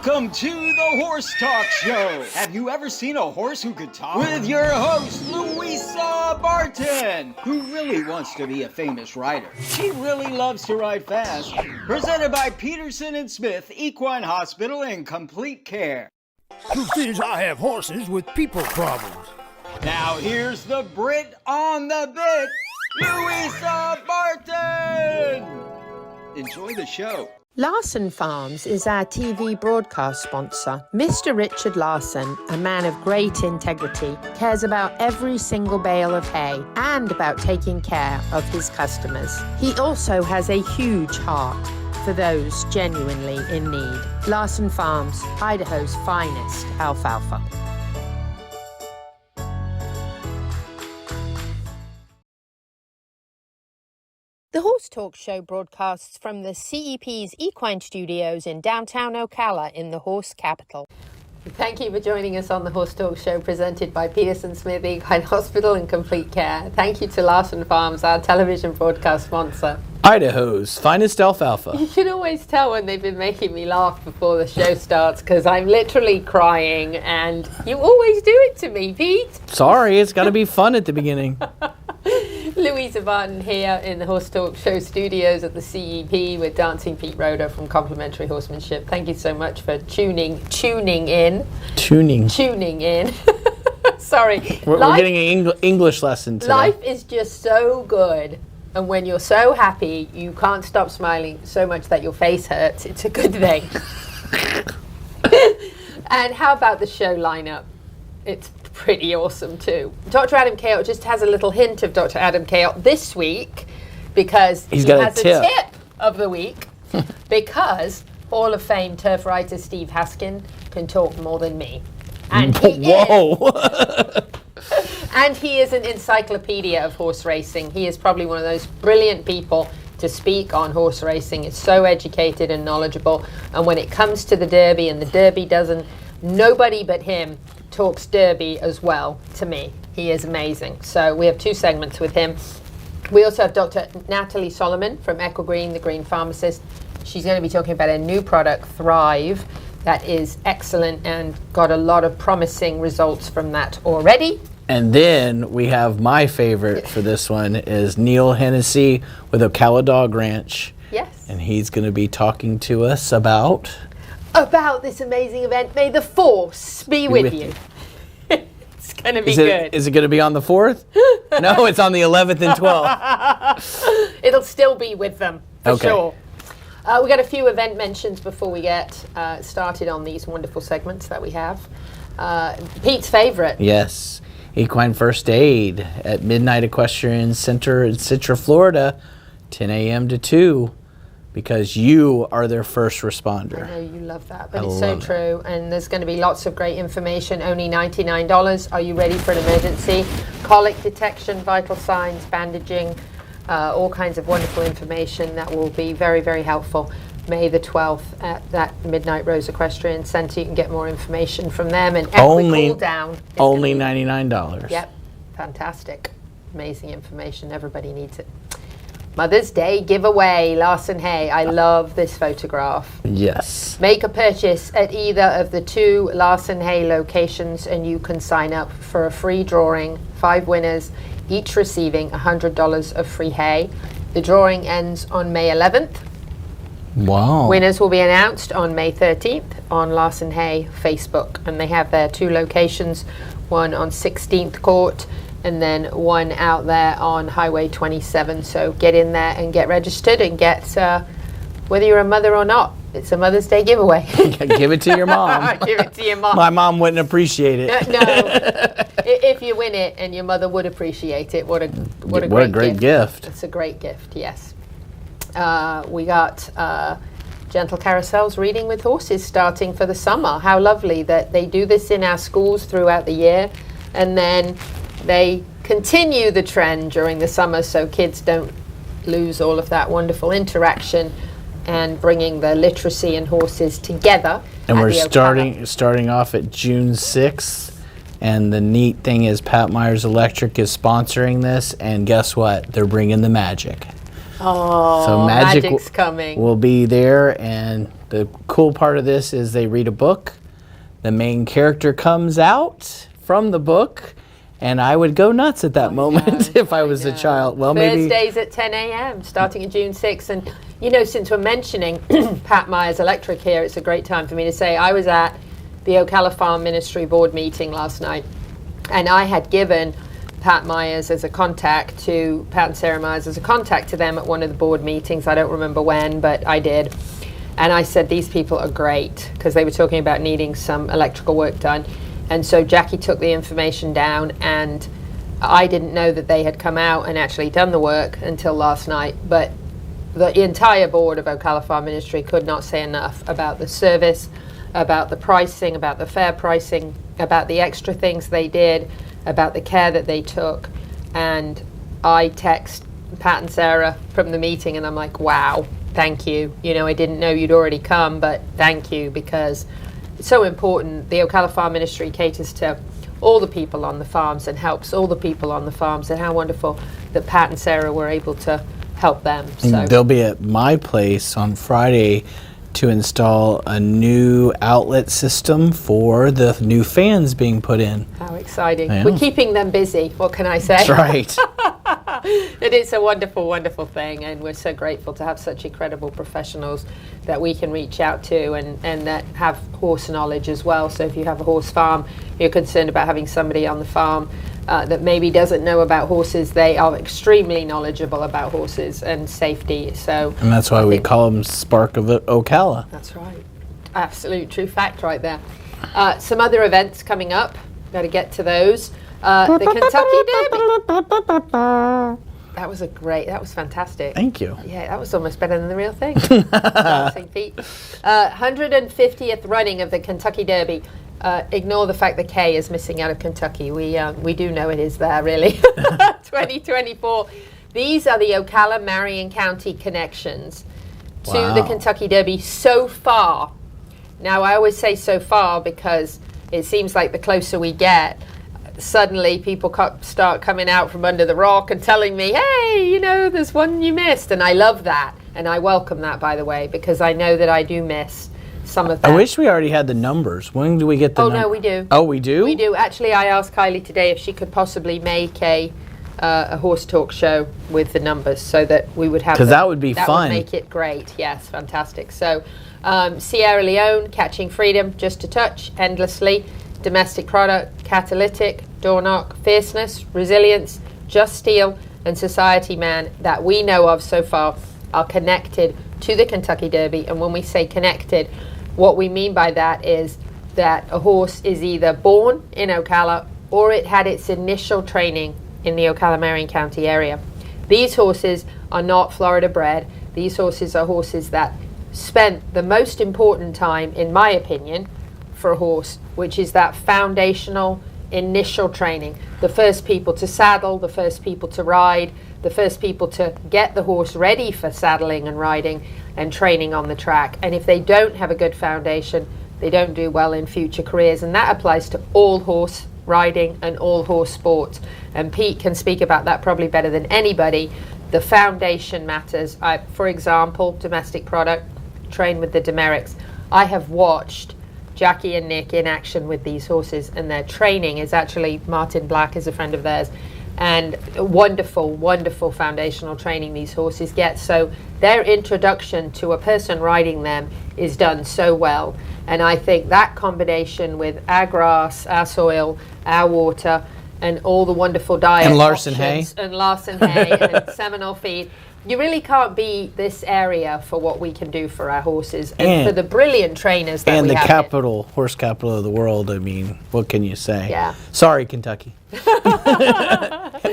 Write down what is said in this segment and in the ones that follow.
Welcome to the Horse Talk Show. Have you ever seen a horse who could talk? With your host, Louisa Barton, who really wants to be a famous rider. She really loves to ride fast. Presented by Peterson and Smith Equine Hospital and Complete Care. Truth is, I have horses with people problems. Now here's the Brit on the bit, Louisa Barton. Enjoy the show. Larson Farms is our TV broadcast sponsor. Mr. Richard Larson, a man of great integrity, cares about every single bale of hay and about taking care of his customers. He also has a huge heart for those genuinely in need. Larson Farms, Idaho's finest alfalfa. The Horse Talk Show broadcasts from the CEP's Equine Studios in downtown Ocala in the horse capital. Thank you for joining us on the Horse Talk Show presented by Peterson Smith Equine Hospital and Complete Care. Thank you to Larson Farms, our television broadcast sponsor. Idaho's finest alfalfa. You can always tell when they've been making me laugh before the show starts because I'm literally crying and you always do it to me, Pete. Sorry, it's got to be fun at the beginning. Louisa Barton here in the Horse Talk Show studios at the CEP with Dancin Pete Roder from Complimentary Horsemanship. Thank you so much for tuning in. Sorry. We're getting an English lesson today. Life is just so good. And when you're so happy, you can't stop smiling so much that your face hurts. It's a good thing. And how about the show lineup? It's pretty awesome too. Dr. Adam Cayot just has a little hint of Dr. Adam Cayot this week because he has a tip of the week because Hall of Fame turf writer Steve Haskin can talk more than me. And and he is an encyclopedia of horse racing. He is probably one of those brilliant people to speak on horse racing. He's so educated and knowledgeable. And when it comes to the Derby and the Derby doesn't, nobody but him talks Derby as well to me. He is amazing. So we have two segments with him. We also have Dr. Nathalie Solomon from EquiGreene, the green pharmacist. She's going to be talking about a new product, Thrive, that is excellent and got a lot of promising results from that already. And then we have my favorite for this one is Neil Hennessey with Ocala Dog Ranch. Yes. And he's going to be talking to us about this amazing event. May the force be with you. It's going to be good. Is it going to be on the 4th? No, it's on the 11th and 12th. It'll still be with them, for sure. We got a few event mentions before we get started on these wonderful segments that we have. Pete's favorite. Yes. Equine First Aid at Midnight Equestrian Center in Citra, Florida, 10 a.m. to 2. Because you are their first responder. I know you love that, but it's so true. And there's going to be lots of great information, only $99. Are you ready for an emergency? Colic detection, vital signs, bandaging, all kinds of wonderful information that will be very, very helpful. May the 12th at that Midnight Rose Equestrian Center. You can get more information from them. And Cool Down. Only $99. Yep, fantastic. Amazing information. Everybody needs it. Mother's Day giveaway, Larson Hay. I love this photograph. Yes. Make a purchase at either of the two Larson Hay locations and you can sign up for a free drawing. 5 winners, each receiving $100 of free hay. The drawing ends on May 11th. Wow. Winners will be announced on May 13th on Larson Hay Facebook. And they have their 2 locations, one on 16th Court and then one out there on Highway 27. So get in there and get registered and get, whether you're a mother or not, it's a Mother's Day giveaway. Give it to your mom. Give it to your mom. My mom wouldn't appreciate it. No, if you win it and your mother would appreciate it, what a great gift. It's a great gift, yes. We got Gentle Carousels Reading with Horses starting for the summer. How lovely that they do this in our schools throughout the year. And then they continue the trend during the summer so kids don't lose all of that wonderful interaction and bringing the literacy and horses together. And we're starting off at June 6th. And the neat thing is Pat Myers Electric is sponsoring this. And guess what? They're bringing the magic. Oh, so magic's coming. We'll be there and The cool part of this is they read a book. The main character comes out from the book, and I would go nuts at that moment if I was a child. Well, maybe Thursdays at 10 a.m. starting in June 6th. And, you know, since we're mentioning Pat Myers Electric here, it's a great time for me to say I was at the Ocala Farm Ministry board meeting last night, and I had given Pat Myers as a contact to, Pat and Sarah Myers as a contact to them at one of the board meetings. I don't remember when, but I did. And I said, these people are great, because they were talking about needing some electrical work done. And so Jackie took the information down, and I didn't know that they had come out and actually done the work until last night. But the entire board of Ocala Farm Ministry could not say enough about the service, about the pricing, about the fair pricing, about the extra things they did, about the care that they took. And I text Pat and Sarah from the meeting, and I'm like, wow, thank you. You know, I didn't know you'd already come, but thank you, because it's so important. The Ocala Farm Ministry caters to all the people on the farms and helps all the people on the farms, and how wonderful that Pat and Sarah were able to help them. So they'll be at my place on Friday to install a new outlet system for the new fans being put in. how exciting. Yeah. We're keeping them busy, what can I say? That's right. It is a wonderful, wonderful thing, and we're so grateful to have such incredible professionals that we can reach out to, and that have horse knowledge as well. So if you have a horse farm, you're concerned about having somebody on the farm that maybe doesn't know about horses, they are extremely knowledgeable about horses and safety. So, And that's why we call them Spark of Ocala. that's right. Absolute true fact right there. Some other events coming up. Got to get to those. The Kentucky Derby. That was fantastic. Thank you. Yeah, that was almost better than the real thing. Dancin Pete. 150th running of the Kentucky Derby. Ignore the fact that Kay is missing out of Kentucky. We do know it is there, really. 2024. These are the Ocala Marion County connections to the Kentucky Derby so far. Now, I always say so far because it seems like the closer we get, suddenly people start coming out from under the rock and telling me, hey, you know, there's one you missed. And I love that. And I welcome that, by the way, because I know that I do miss some of that. I wish we already had the numbers. When do we get the no, we do. Oh, we do? We do. Actually, I asked Kylie today if she could possibly make a horse talk show with the numbers so that we would have. Because that would be fun. That would make it great. Yes, fantastic. So, Sierra Leone, Catching Freedom, Just a Touch, Endlessly, Domestic Product, Catalytic, Door Knock, Fierceness, Resilience, Just Steel, and Society Man that we know of so far are connected to the Kentucky Derby. And when we say connected, what we mean by that is that a horse is either born in Ocala or it had its initial training in the Ocala Marion County area. These horses are not Florida bred. These horses are horses that spent the most important time, in my opinion, for a horse, which is that foundational initial training. The first people to saddle, the first people to ride, the first people to get the horse ready for saddling and riding and training on the track. And if they don't have a good foundation, they don't do well in future careers. And that applies to all horse riding and all horse sports. And Pete can speak about that probably better than anybody. The foundation matters. For example, Domestic Product, train with the Demerics. I have watched Jackie and Nick in action with these horses, and their training is actually, Martin Black is a friend of theirs, and wonderful, wonderful foundational training these horses get. So their introduction to a person riding them is done so well. And I think that combination with our grass, our soil, our water, and all the wonderful diet and Larson options, hay, and Larson hay, and Seminole feed, you really can't beat this area for what we can do for our horses and for the brilliant trainers that we have. And the capital, horse capital of the world. I mean, what can you say? Yeah. Sorry, Kentucky.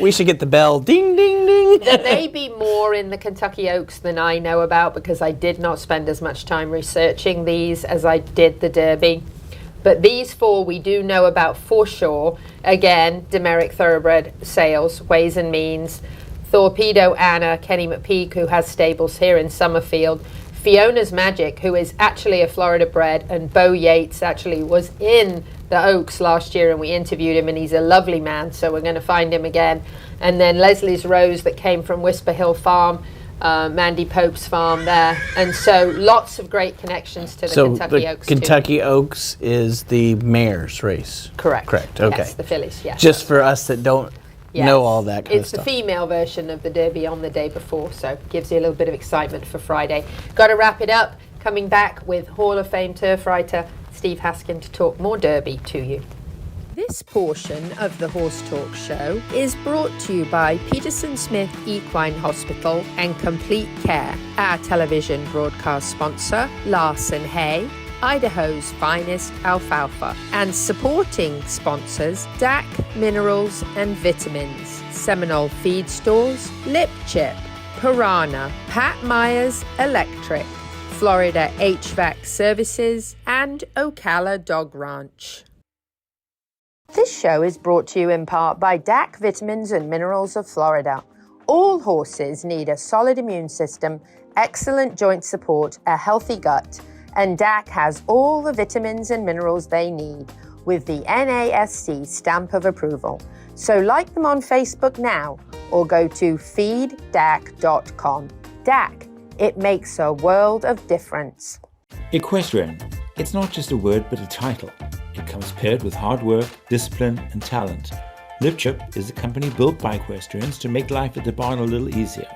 We should get the bell. Ding, ding, ding. There may be more in the Kentucky Oaks than I know about because I did not spend as much time researching these as I did the Derby. But these four we do know about for sure. Again, Demeric Thoroughbred Sales, Ways and Means, Torpedo Anna, Kenny McPeak, who has stables here in Summerfield, Fiona's Magic, who is actually a Florida bred, and Bo Yates actually was in the Oaks last year and we interviewed him, and he's a lovely man, so we're going to find him again. And then Leslie's Rose that came from Whisper Hill Farm, Mandy Pope's farm there. And so lots of great connections to the Kentucky Oaks. Kentucky Oaks is the mare's race. Correct. Okay. Yes, the fillies, yes. Just for us that don't know all that kind of stuff. It's the female version of the Derby on the day before, so gives you a little bit of excitement for Friday. Got to wrap it up. Coming back with Hall of Fame turf writer Steve Haskin to talk more Derby to you. This portion of the Horse Talk Show is brought to you by Peterson Smith Equine Hospital and Complete Care, our television broadcast sponsor, Larson Hay, Idaho's finest alfalfa, and supporting sponsors DAC Minerals and Vitamins, Seminole Feed Stores, Lip Chip, Piranha, Pat Myers Electric, Florida HVAC Services, and Ocala Dog Ranch. This show is brought to you in part by DAC Vitamins and Minerals of Florida. All horses need a solid immune system, excellent joint support, a healthy gut, and DAC has all the vitamins and minerals they need with the NASC stamp of approval. So like them on Facebook now or go to feeddac.com. DAC, it makes a world of difference. Equestrian. It's not just a word but a title. It comes paired with hard work, discipline, and talent. LipChip is a company built by equestrians to make life at the barn a little easier.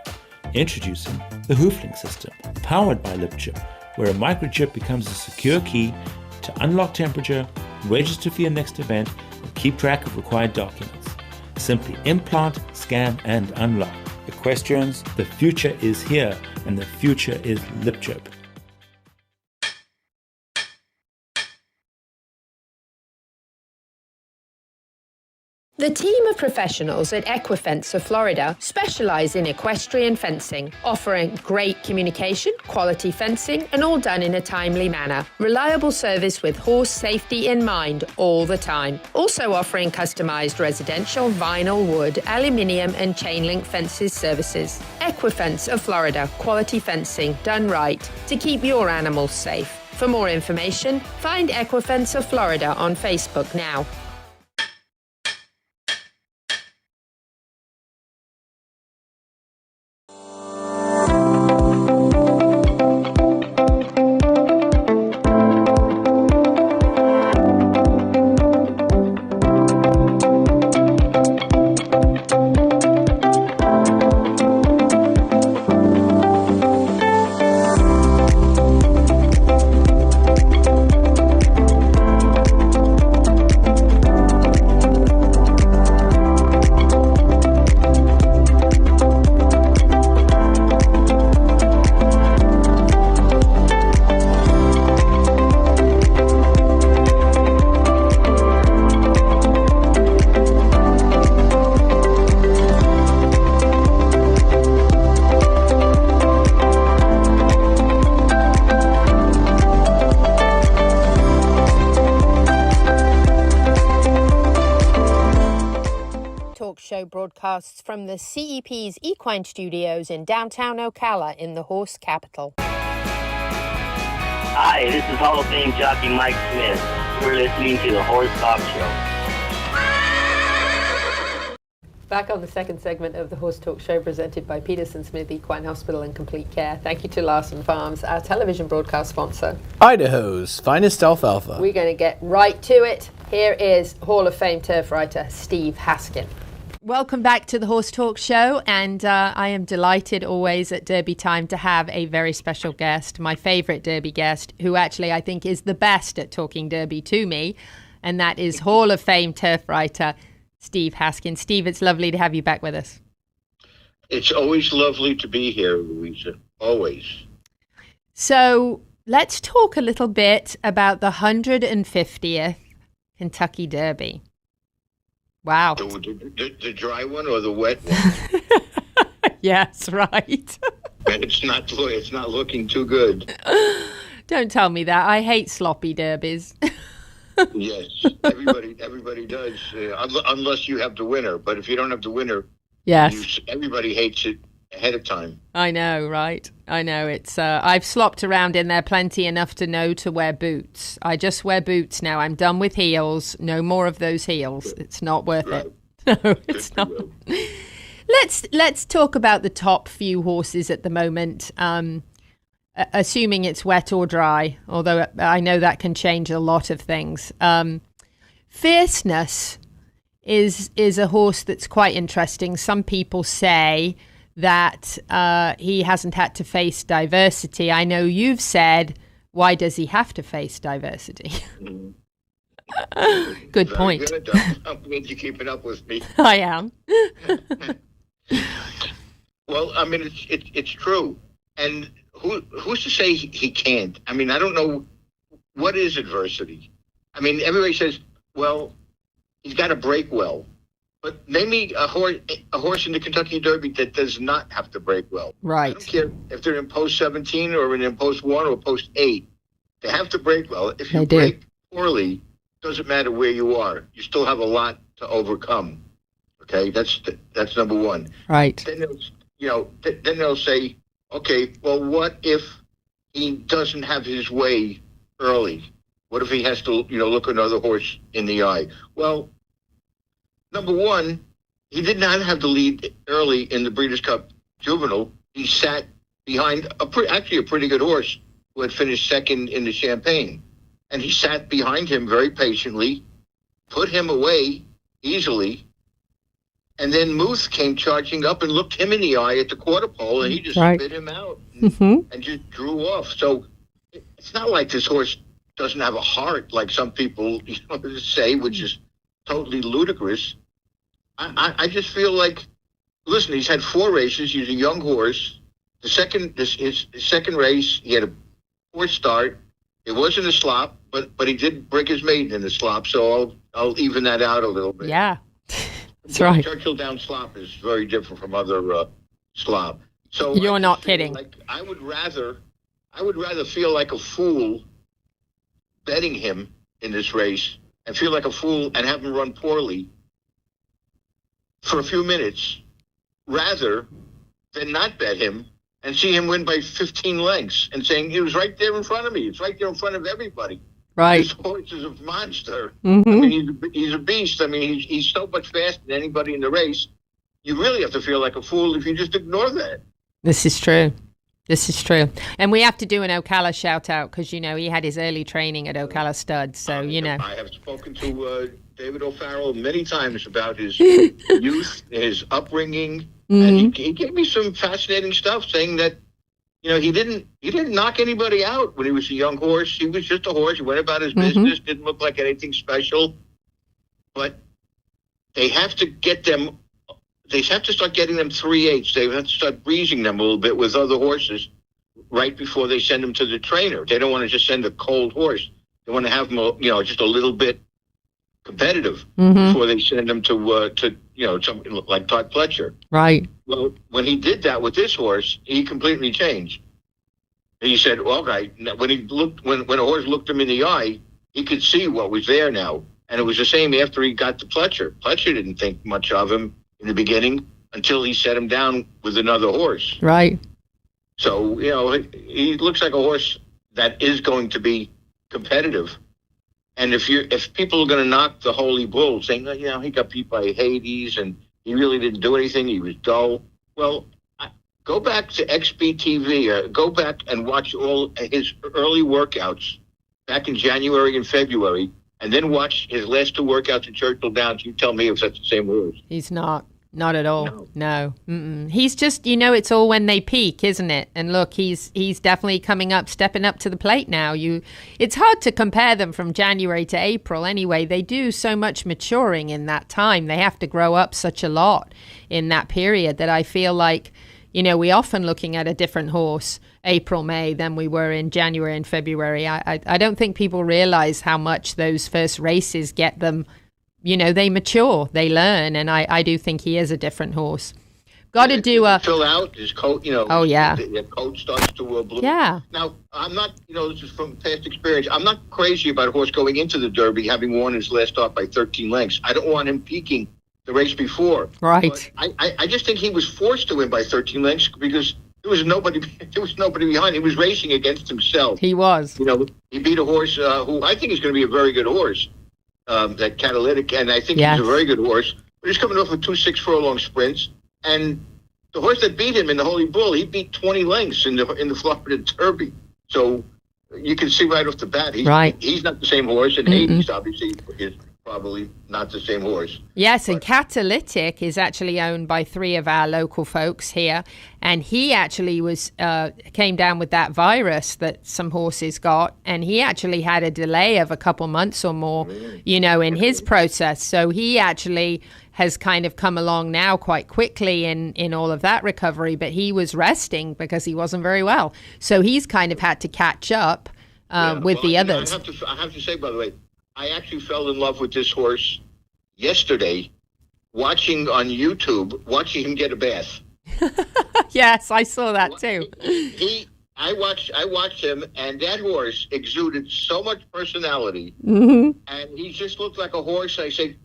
Introducing the Hoofling system, powered by LipChip, where a microchip becomes a secure key to unlock temperature, register for your next event, and keep track of required documents. Simply implant, scan, and unlock. Equestrians, the future is here, and the future is LipChip. The team of professionals at Equifence of Florida specialize in equestrian fencing, offering great communication, quality fencing, and all done in a timely manner. Reliable service with horse safety in mind all the time. Also offering customized residential, vinyl, wood, aluminium, and chain link fences services. Equifence of Florida, quality fencing done right to keep your animals safe. For more information, find Equifence of Florida on Facebook now. Broadcasts from the CEP's Equine Studios in downtown Ocala in the horse capital. Hi, this is Hall of Fame jockey Mike Smith. We're listening to the Horse Talk Show. Back on the second segment of the Horse Talk Show presented by Peterson Smith Equine Hospital and Complete Care. Thank you to Larson Farms, our television broadcast sponsor. Idaho's finest alfalfa. We're going to get right to it. Here is Hall of Fame turf writer Steve Haskin. Welcome back to the Horse Talk Show, and I am delighted always at Derby time to have a very special guest, my favourite Derby guest, who actually I think is the best at talking Derby to me, and that is Hall of Fame turf writer Steve Haskin. Steve, it's lovely to have you back with us. It's always lovely to be here, Louisa, always. So let's talk a little bit about the 150th Kentucky Derby. Wow. The dry one or the wet one? Yes, right. It's not looking too good. Don't tell me that. I hate sloppy derbies. Yes, everybody does, unless you have the winner. But if you don't have the winner, yes, everybody hates it ahead of time. I know, right? I know. It's I've slopped around in there plenty enough to know to wear boots. I just wear boots now. I'm done with heels. No more of those heels. It's not worth it. No, it's not. Let's talk about the top few horses at the moment. Assuming it's wet or dry, although I know that can change a lot of things. Fierceness is a horse that's quite interesting. Some people say that he hasn't had to face diversity. I know you've said, why does he have to face diversity? Good point. Good. I'm glad you're keeping up with me. I am. Well, I mean, it's true. And who's to say he can't? I mean, I don't know what is adversity. I mean, everybody says, well, he's got to break well. But name me a horse in the Kentucky Derby that does not have to break well. Right. I don't care if they're in post 17 or in post 1 or post 8. They have to break well. If you break poorly, it doesn't matter where you are. You still have a lot to overcome. Okay, that's number one. Right. Then they'll say, okay, well, what if he doesn't have his way early? What if he has to, look another horse in the eye? Well, number one, he did not have the lead early in the Breeders' Cup Juvenile. He sat behind a pretty good horse who had finished second in the Champagne. And he sat behind him very patiently, put him away easily, and then Muth came charging up and looked him in the eye at the quarter pole, and he just spit him out and just drew off. So it's not like this horse doesn't have a heart, like some people say, which is totally ludicrous. I just feel like, listen, he's had 4 races. He's a young horse. His second race, he had a poor start. It wasn't a slop, but he did break his maiden in the slop, so I'll even that out a little bit. Yeah, that's right. Churchill Down slop is very different from other slop. So you're not kidding. Like, I would rather feel like a fool betting him in this race and feel like a fool and have him run poorly for a few minutes rather than not bet him and see him win by 15 lengths and saying, he was right there in front of me. It's right there in front of everybody. Right. This horse is a monster. Mm-hmm. I mean, he's a beast. I mean, he's so much faster than anybody in the race. You really have to feel like a fool if you just ignore that. This is true. And we have to do an Ocala shout out because, he had his early training at Ocala Stud. So, I have spoken to David O'Farrell many times about his youth, his upbringing. Mm-hmm. And he gave me some fascinating stuff saying that, he didn't knock anybody out when he was a young horse. He was just a horse. He went about his business, didn't look like anything special. But they have to start getting them 3/8. They have to start breezing them a little bit with other horses right before they send them to the trainer. They don't want to just send a cold horse. They want to have them, just a little bit competitive before they send them to something like Todd Pletcher. Right. Well, when he did that with this horse, he completely changed. He said, "All right." When a horse looked him in the eye, he could see what was there now, and it was the same after he got to Pletcher. Pletcher didn't think much of him in the beginning until he set him down with another horse. Right. So he looks like a horse that is going to be competitive. And if people are going to knock the Holy Bull, saying, he got beat by Hades and he really didn't do anything, he was dull. Well, go back to XBTV, go back and watch all his early workouts back in January and February, and then watch his last 2 workouts at Churchill Downs. You tell me if that's the same horse. He's not at all. No. He's just, it's all when they peak, isn't it? And look, he's definitely stepping up to the plate now. It's hard to compare them from January to April anyway. They do so much maturing in that time. They have to grow up such a lot in that period that I feel like, we often looking at a different horse April, May than we were in January and February. I don't think people realize how much those first races get them. They mature, they learn, and I do think he is a different horse. Got to do a fill out his coat. Oh yeah, the coat starts to bloom. Yeah. Now I'm not. This is from past experience. I'm not crazy about a horse going into the Derby having won his last start by 13 lengths. I don't want him peaking the race before. Right. But I just think he was forced to win by 13 lengths because there was nobody behind. He was racing against himself. He was. He beat a horse who I think is going to be a very good horse. That Catalytic, and I think he's a very good horse. But he's coming off of 2 6 furlong sprints. And the horse that beat him in the Holy Bull, he beat 20 lengths in the Florida Derby. So you can see right off the bat, he's not the same horse, and Hades obviously is probably not the same horse. Yes, and Catalytic is actually owned by 3 of our local folks here, and he actually came down with that virus that some horses got, and he actually had a delay of a couple months or more, in his process. So he actually has kind of come along now quite quickly in all of that recovery, but he was resting because he wasn't very well. So he's kind of had to catch up with the others. I have to say, by the way, I actually fell in love with this horse yesterday, watching on YouTube, watching him get a bath. Yes, I saw that too. I watched him, and that horse exuded so much personality, and he just looked like a horse. I say,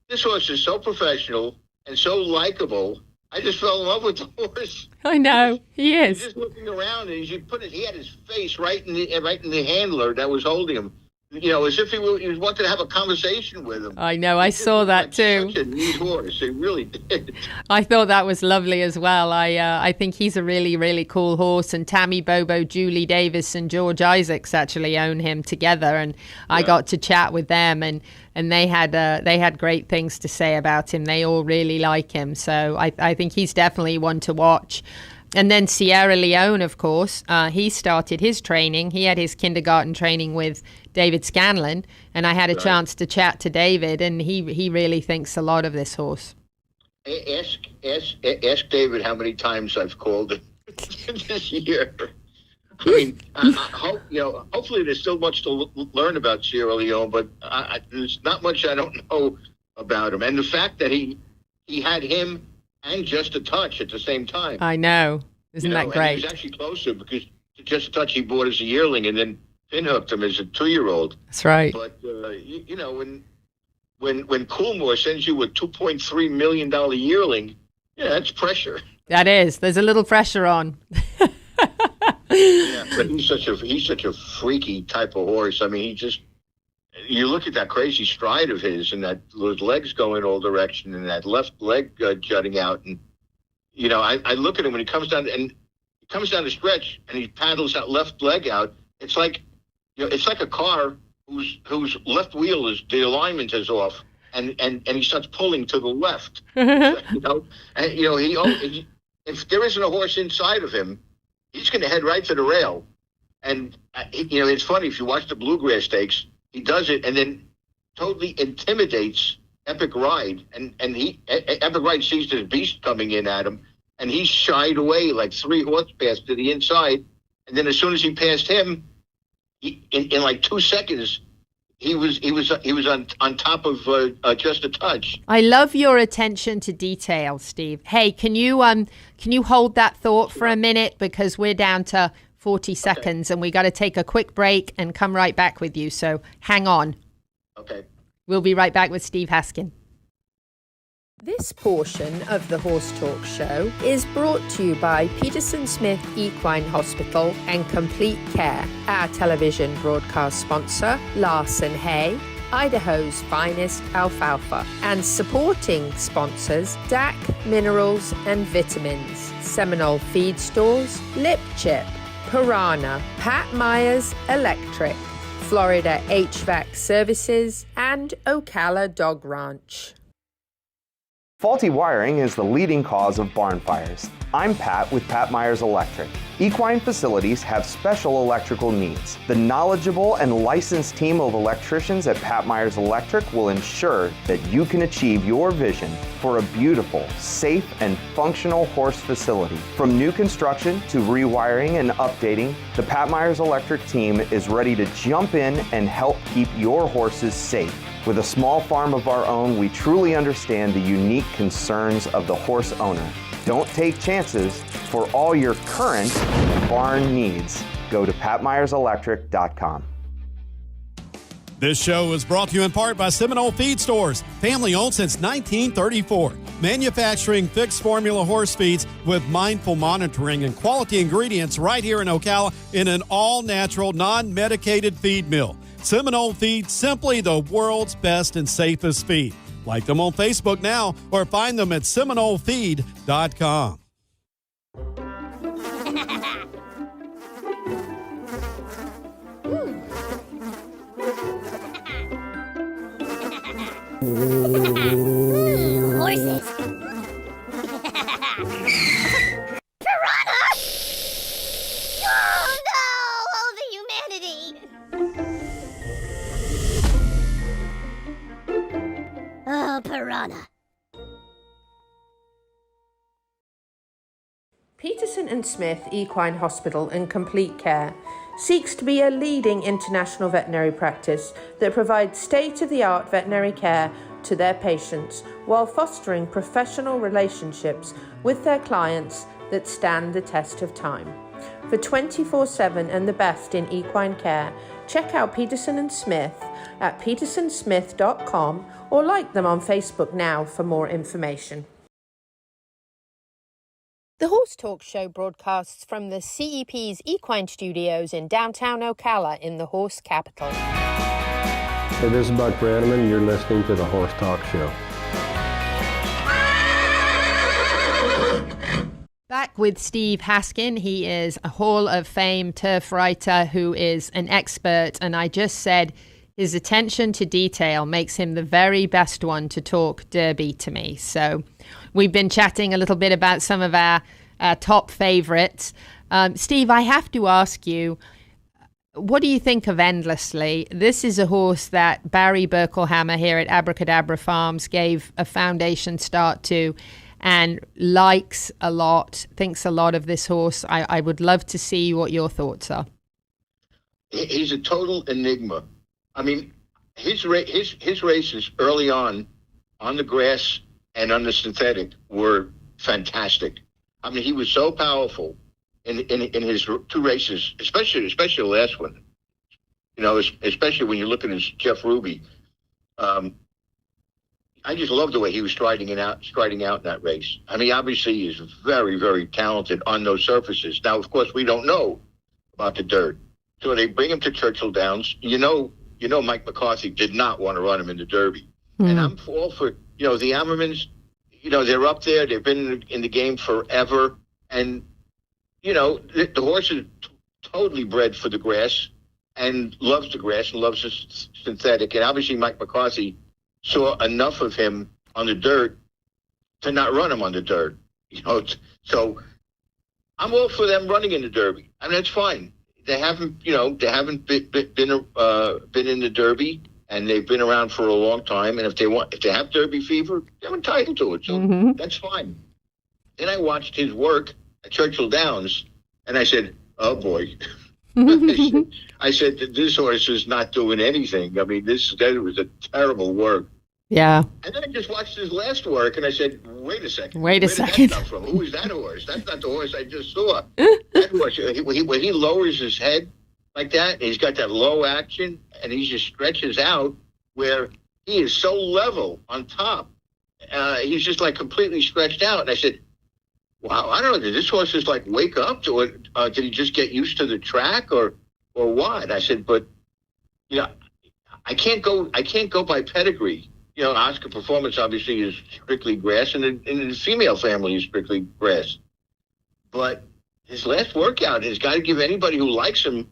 this horse is so professional and so likable. I just fell in love with the horse. I know, he is. He's just looking around, and he had his face right in the handler that was holding him. As if he wanted to have a conversation with him. I know, I saw that too. Such a neat horse, he really did. I thought that was lovely as well. I think he's a really, really cool horse. And Tammy Bobo, Julie Davis, and George Isaacs actually own him together. And I got to chat with them, and they had great things to say about him. They all really like him. So I think he's definitely one to watch. And then Sierra Leone, of course, he started his training. He had his kindergarten training with David Scanlon, and I had a chance to chat to David, and he really thinks a lot of this horse. Ask David how many times I've called him this year. I mean, hopefully there's still much to learn about Sierra Leone, but there's not much I don't know about him. And the fact that he had him and Just a Touch at the same time. I know. Isn't that great? And he was actually closer because Just a Touch he bought as a yearling and then pinhooked him as a 2-year-old. That's right. But, when Coolmore sends you a $2.3 million yearling, that's pressure. That is. There's a little pressure on. Yeah, but he's such a freaky type of horse. I mean, you look at that crazy stride of his and those legs going all direction and that left leg jutting out. And, I look at him when he comes down the stretch and he paddles that left leg out. It's like, it's like a car whose left wheel the alignment is off and he starts pulling to the left, if there isn't a horse inside of him, he's going to head right to the rail. And, it's funny, if you watch the Bluegrass Stakes, he does it and then totally intimidates Epic Ride. And Epic Ride sees this beast coming in at him, and he shied away like 3 horse paths to the inside. And then as soon as he passed him, in like 2 seconds, he was on top of Just a Touch. I love your attention to detail, Steve. Hey, can you hold that thought for a minute, because we're down to 40 seconds and we got to take a quick break and come right back with you. So hang on. Okay. We'll be right back with Steve Haskin. This portion of the Horse Talk Show is brought to you by Peterson Smith Equine Hospital and Complete Care, our television broadcast sponsor, Larson Hay, Idaho's finest alfalfa, and supporting sponsors DAC Minerals and Vitamins, Seminole Feed Stores, Lip Chip, Piranha, Pat Myers Electric, Florida HVAC Services, and Ocala Dog Ranch. Faulty wiring is the leading cause of barn fires. I'm Pat with Pat Myers Electric. Equine facilities have special electrical needs. The knowledgeable and licensed team of electricians at Pat Myers Electric will ensure that you can achieve your vision for a beautiful, safe, and functional horse facility. From new construction to rewiring and updating, the Pat Myers Electric team is ready to jump in and help keep your horses safe. With a small farm of our own, we truly understand the unique concerns of the horse owner. Don't take chances. For all your current barn needs, go to patmyerselectric.com. This show is brought to you in part by Seminole Feed Stores, family owned since 1934. Manufacturing fixed formula horse feeds with mindful monitoring and quality ingredients right here in Ocala in an all-natural, non-medicated feed mill. Seminole Feed, simply the world's best and safest feed. Like them on Facebook now or find them at SeminoleFeed.com. Horses. Piranha! Oh no! Oh, the humanity! Oh, piranha. Peterson and Smith Equine Hospital and Complete Care seeks to be a leading international veterinary practice that provides state-of-the-art veterinary care to their patients while fostering professional relationships with their clients that stand the test of time. For 24/7 and the best in equine care, check out Peterson and Smith at petersonsmith.com or like them on Facebook now for more information. The Horse Talk Show broadcasts from the CEP's Equine Studios in downtown Ocala in the horse capital. Hey, this is Buck Brannaman. You're listening to the Horse Talk Show. Back with Steve Haskin. He is a Hall of Fame turf writer who is an expert, and I just said his attention to detail makes him the very best one to talk Derby to me. So we've been chatting a little bit about some of our top favorites. Steve, I have to ask you, what do you think of Endlessly? This is a horse that Barry Berkelhammer here at Abracadabra Farms gave a foundation start to and likes a lot, thinks a lot of this horse. I would love to see what your thoughts are. He's a total enigma. I mean, his races early on the grass and on the synthetic were fantastic. I mean, he was so powerful in his two races, especially the last one. You know, especially when you look at his Jeff Ruby. I just love the way he was striding out in that race. I mean, obviously he is very, very talented on those surfaces. Now, of course, we don't know about the dirt. So they bring him to Churchill Downs. You know, Mike McCarthy did not want to run him in the Derby. And I'm all for, the Ammermans, they're up there. They've been in the game forever. And, the horse is totally bred for the grass and loves the grass and loves the synthetic. And obviously Mike McCarthy saw enough of him on the dirt to not run him on the dirt. So I'm all for them running in the Derby. I mean, that's fine. They haven't been in the Derby, and they've been around for a long time. And if they have Derby fever, they're entitled to it. So that's fine. Then I watched his work at Churchill Downs, and I said, "Oh boy." I said that this horse is not doing anything. I mean, that was a terrible work. Yeah. And then I just watched his last work, and I said, "Wait a second. Wait a Where second. did that come from? Who is that horse? That's not the horse I just saw." That horse, when he lowers his head like that, and he's got that low action, and he just stretches out where he is so level on top. He's just like completely stretched out. And I said, "Wow, I don't know. Did this horse just like wake up to it? Did he just get used to the track, or what?" I said, "But I can't go by pedigree. Oscar Performance obviously is strictly grass, and the female family is strictly grass. But his last workout has got to give anybody who likes him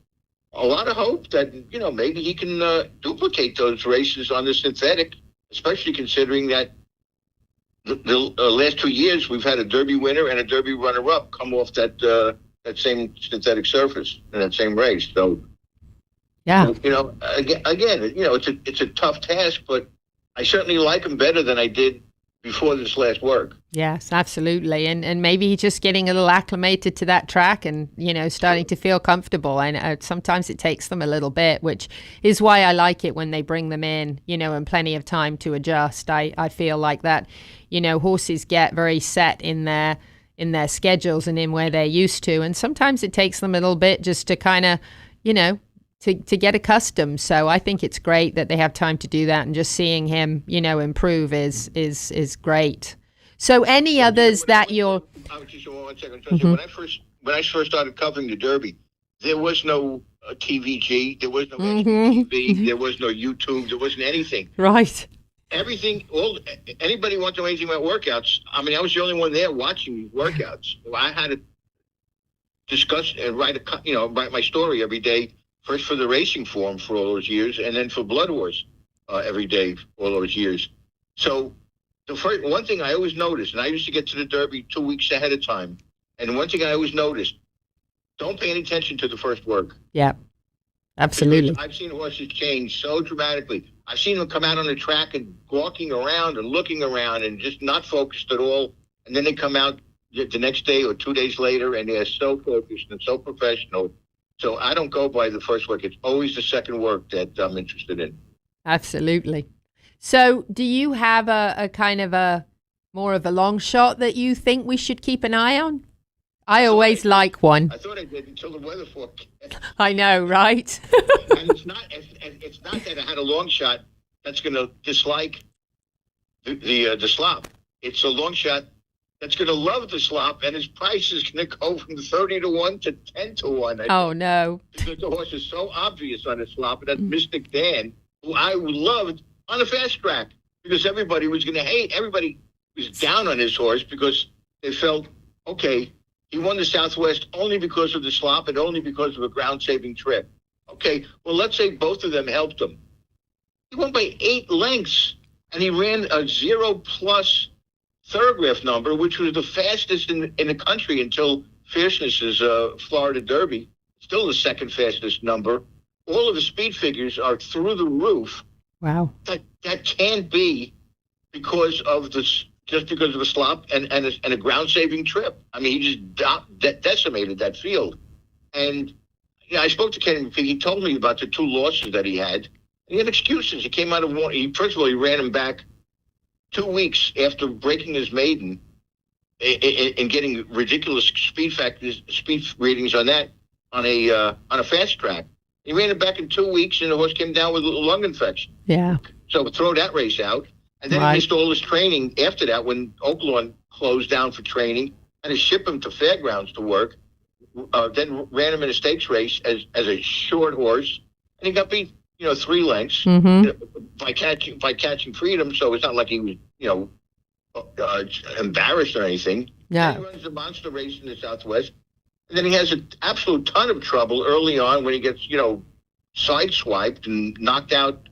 a lot of hope that maybe he can duplicate those races on the synthetic, especially considering that." The last 2 years, we've had a Derby winner and a Derby runner-up come off that same synthetic surface in that same race. So, yeah, again, it's a tough task, but I certainly like him better than I did before this last work. Yes, absolutely. And maybe he's just getting a little acclimated to that track and, starting to feel comfortable. And sometimes it takes them a little bit, which is why I like it when they bring them in, and plenty of time to adjust. I feel like that, horses get very set in their schedules and in where they're used to. And sometimes it takes them a little bit just to kind of, to get accustomed. So I think it's great that they have time to do that, and just seeing him, improve is great. So any others that you're... Just 1 second. When I first started covering the Derby, there was no TVG, there was no TV, there was no YouTube, there wasn't anything. Right. everything, anybody want to know anything about workouts? I mean, I was the only one there watching these workouts. I had to discuss and write my story every day. First for the racing forum for all those years, and then for Blood Wars every day for all those years. So one thing I always noticed, and I used to get to the Derby 2 weeks ahead of time, and one thing I always noticed, don't pay any attention to the first work. Yeah, absolutely. Because I've seen horses change so dramatically. I've seen them come out on the track and walking around and looking around and just not focused at all. And then they come out the next day or 2 days later, and they're so focused and so professional. So I don't go by the first work. It's always the second work that I'm interested in. Absolutely. So do you have a kind of a more of a long shot that you think we should keep an eye on? I always like one. I thought I did until the weather forecast. I know, right? And it's not that I had a long shot that's going to dislike the slop. It's a long shot that's going to love the slop, and his price is going to go from 30 to 1 to 10 to 1. Oh, no. Because the horse is so obvious on the slop, and that's Mystic Dan, who I loved on the fast track, because everybody was going to hate. Everybody was down on his horse because they felt, okay, he won the Southwest only because of the slop and only because of a ground-saving trip. Okay, well, let's say both of them helped him. He won by 8 lengths, and he ran a 0+ thoroughgraph number, which was the fastest in the country until Fierceness's Florida Derby. Still the second fastest number. All of the speed figures are through the roof. Wow. That can't be because of just because of a slop and a ground-saving trip. I mean, he just decimated that field. And I spoke to Kenny McPhee. He told me about the 2 losses that he had. He had excuses. He came out of one. First of all, he ran him back 2 weeks after breaking his maiden and getting ridiculous speed readings on that on a fast track. He ran it back in 2 weeks, and the horse came down with a lung infection. Yeah. So throw that race out. And then he missed all his training after that when Oaklawn closed down for training, and to ship him to fairgrounds to work. Then ran him in a stakes race as a short horse, and he got beat, 3 lengths by catching freedom. So it's not like he was, embarrassed or anything. Yeah. Then he runs a monster race in the Southwest, and then he has an absolute ton of trouble early on when he gets, sideswiped and knocked out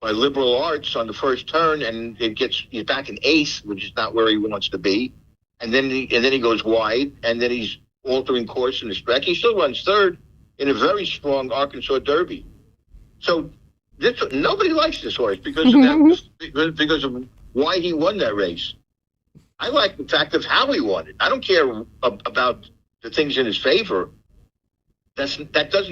by Liberal Arts on the first turn, and he's back in 8th, which is not where he wants to be. And then he goes wide, and then he's altering course in the stretch. He still runs 3rd in a very strong Arkansas Derby. So nobody likes this horse because of that, because of why he won that race. I like the fact of how he won it. I don't care about the things in his favor. That does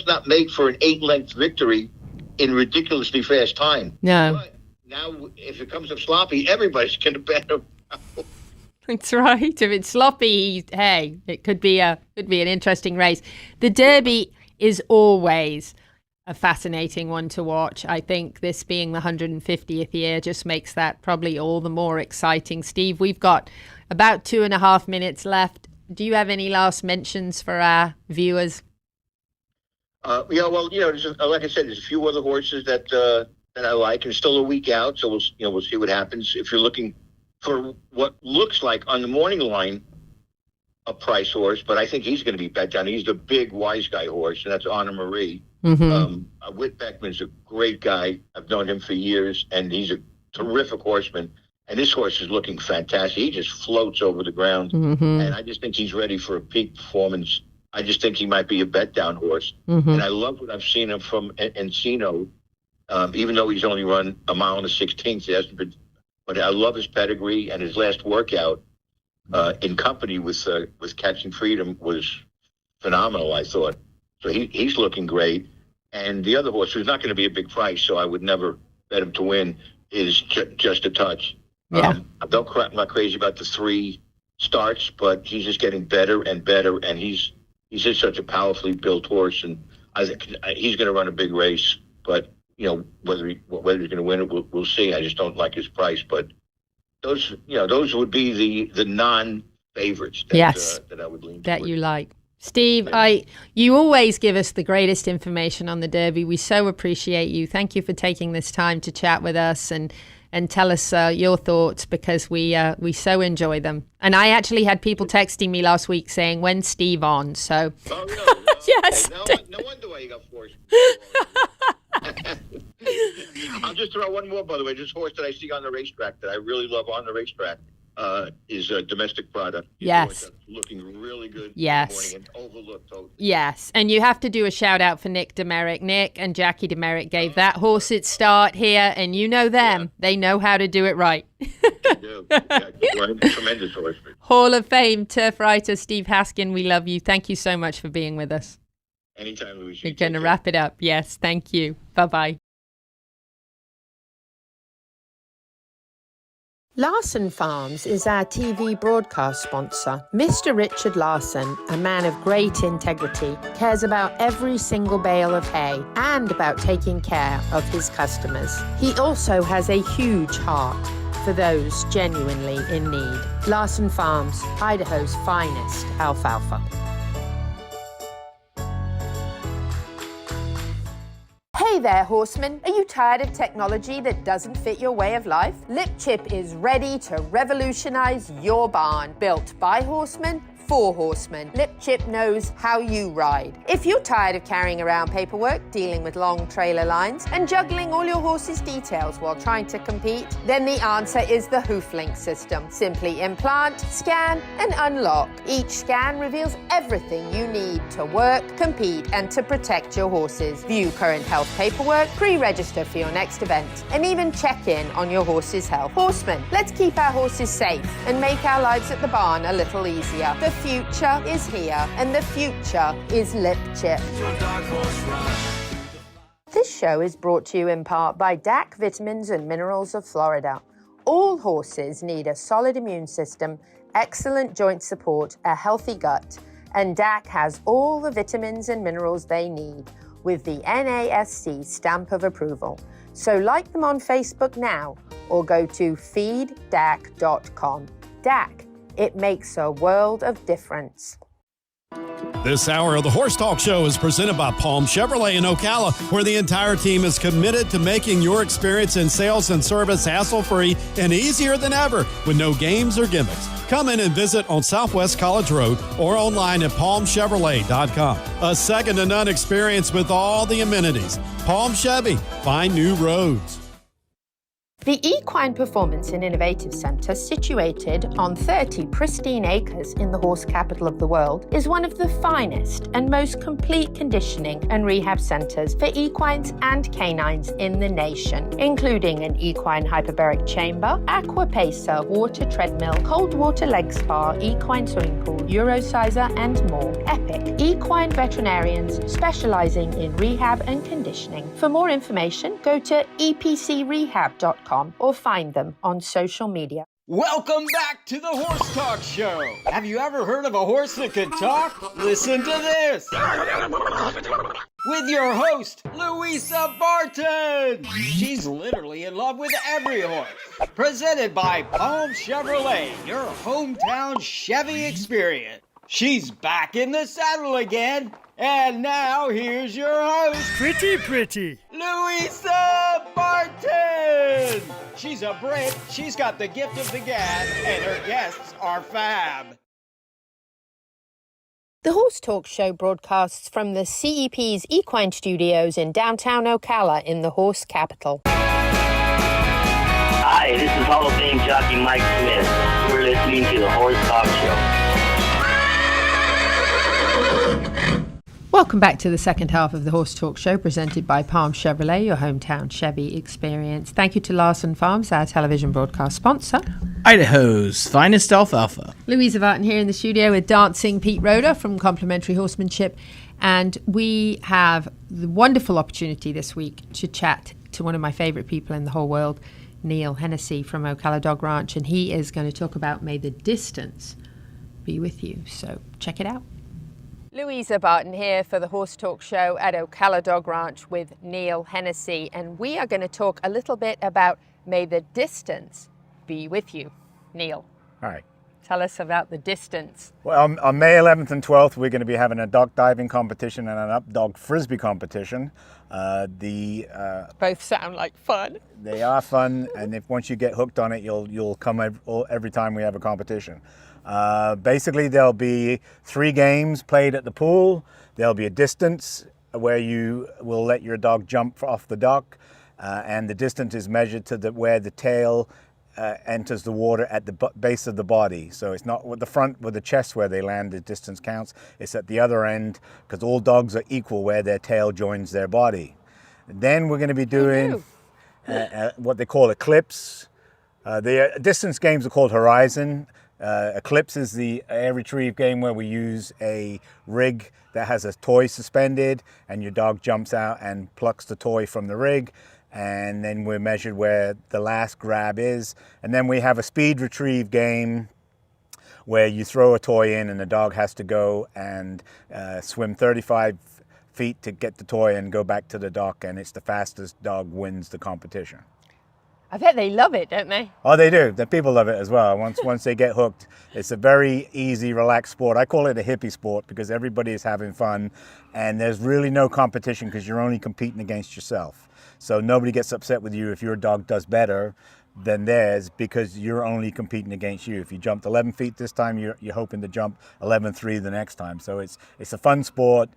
not make for an 8-length victory in ridiculously fast time. No. But now, if it comes up sloppy, everybody's going to bet him. That's right. If it's sloppy, hey, it could be an interesting race. The Derby is always a fascinating one to watch. I think this being the 150th year just makes that probably all the more exciting. Steve, we've got about 2.5 minutes left. Do you have any last mentions for our viewers? Yeah, well, like I said, there's a few other horses that I like, and it's still a week out, so we'll see what happens. If you're looking for what looks like on the morning line a price horse, but I think he's going to be bet down. He's the big wise guy horse, and that's Anna Marie. Whit Beckman's a great guy. I've known him for years, and he's a terrific horseman. And this horse is looking fantastic. He just floats over the ground, and I just think he's ready for a peak performance. I just think he might be a bet down horse. And I love what I've seen him from Encino, even though he's only run a mile and a 16th. He hasn't been, but I love his pedigree, and his last workout in company with Catching Freedom was phenomenal, I thought. So he's looking great. And the other horse, who's not going to be a big price, so I would never bet him to win, is Just a Touch. Yeah. I'm not crazy about the 3 starts, but he's just getting better and better, and he's just such a powerfully built horse, and I think he's going to run a big race. But whether he's going to win it, we'll see. I just don't like his price. But those would be the non-favorites that I would lean that toward. you like. Steve, you always give us the greatest information on the Derby. We so appreciate you. Thank you for taking this time to chat with us and tell us your thoughts, because we so enjoy them. And I actually had people texting me last week saying, "When's Steve on?" So, Oh, really? yes. No wonder why you got forced. I'll just throw one more, by the way. This horse that I see on the racetrack that I really love on the racetrack is a domestic product. Yes. Looking really good. Yes. This morning and overlooked totally. Yes, and you have to do a shout out for Nick Demerick. Nick and Jackie Demerick gave that horse its start here, and you know them. Yeah. They know how to do it right. They do. Yeah, tremendous horse. Hall of Fame turf writer Steve Haskin, we love you. Thank you so much for being with us. Anytime, Louisa. We're going to wrap it up. Yes, thank you. Bye-bye. Larson Farms is our TV broadcast sponsor. Mr. Richard Larson, a man of great integrity, cares about every single bale of hay and about taking care of his customers. He also has a huge heart for those genuinely in need. Larson Farms, Idaho's finest alfalfa. Hey there, horsemen. Are you tired of technology that doesn't fit your way of life? Lip Chip is ready to revolutionize your barn. Built by horsemen, for horsemen. Lip Chip knows how you ride. If you're tired of carrying around paperwork, dealing with long trailer lines, and juggling all your horse's details while trying to compete, then the answer is the HoofLink system. Simply implant, scan, and unlock. Each scan reveals everything you need to work, compete, and to protect your horses. View current health paperwork, pre-register for your next event, and even check in on your horse's health. Horsemen, let's keep our horses safe and make our lives at the barn a little easier. The future is here, and the future is Lip Chip. This show is brought to you in part by DAC Vitamins and Minerals of Florida. All horses need a solid immune system, excellent joint support, a healthy gut, and DAC has all the vitamins and minerals they need with the NASC stamp of approval. So like them on Facebook now or go to feeddac.com. DAC, it makes a world of difference. This hour of the Horse Talk Show is presented by Palm Chevrolet in Ocala, where the entire team is committed to making your experience in sales and service hassle-free and easier than ever with no games or gimmicks. Come in and visit on Southwest College Road or online at palmchevrolet.com. A second-to-none experience with all the amenities. Palm Chevy, find new roads. The Equine Performance and Innovative Center, situated on 30 pristine acres in the horse capital of the world, is one of the finest and most complete conditioning and rehab centers for equines and canines in the nation, including an equine hyperbaric chamber, aqua pacer, water treadmill, cold water leg spa, equine swimming pool, Eurosizer, and more. Epic equine veterinarians specializing in rehab and conditioning. For more information, go to epcrehab.com or find them on social media. Welcome back to the Horse Talk Show. Have you ever heard of a horse that could talk? Listen to this. With your host, Louisa Barton. She's literally in love with every horse. Presented by Palm Chevrolet, your hometown Chevy experience. She's back in the saddle again. And now, here's your host, Pretty. Louisa Barton! She's a Brit, she's got the gift of the gab, and her guests are fab. The Horse Talk Show broadcasts from the CEP's Equine Studios in downtown Ocala in the horse capital. Hi, this is Hall of Fame jockey Mike Smith. We're listening to the Horse Talk Show. Welcome back to the second half of the Horse Talk Show, presented by Palm Chevrolet, your hometown Chevy experience. Thank you to Larson Farms, our television broadcast sponsor. Idaho's finest alfalfa. Louisa Barton here in the studio with Dancing Pete Roeder from Complimentary Horsemanship. And we have the wonderful opportunity this week to chat to one of my favorite people in the whole world, Neil Hennessey from Ocala Dog Ranch. And he is going to talk about May the Distance Be With You. So check it out. Louisa Barton here for the Horse Talk Show at Ocala Dog Ranch with Neil Hennessey, and we are going to talk a little bit about May the Distance Be With You. Neil. All right. Tell us about the distance. Well, on May 11th and 12th, we're going to be having a duck diving competition and an up dog frisbee competition. Both sound like fun. They are fun, and if once you get hooked on it, you'll come every time we have a competition. Basically, there'll be 3 games played at the pool. There'll be a distance where you will let your dog jump off the dock, and the distance is measured to where the tail enters the water at the base of the body. So it's not with the front, with the chest where they land, the distance counts. It's at the other end, because all dogs are equal where their tail joins their body. Then we're going to be doing what they call Eclipse. The distance games are called Horizon. Eclipse is the air retrieve game where we use a rig that has a toy suspended, and your dog jumps out and plucks the toy from the rig, and then we're measured where the last grab is. And then we have a speed retrieve game where you throw a toy in and the dog has to go and swim 35 feet to get the toy and go back to the dock, and it's the fastest dog wins the competition. I bet they love it, don't they? Oh, they do. The people love it as well. Once they get hooked, it's a very easy, relaxed sport. I call it a hippie sport because everybody is having fun, and there's really no competition because you're only competing against yourself. So nobody gets upset with you if your dog does better than theirs because you're only competing against you. If you jumped 11 feet this time, you're hoping to jump 11.3 the next time. So it's a fun sport.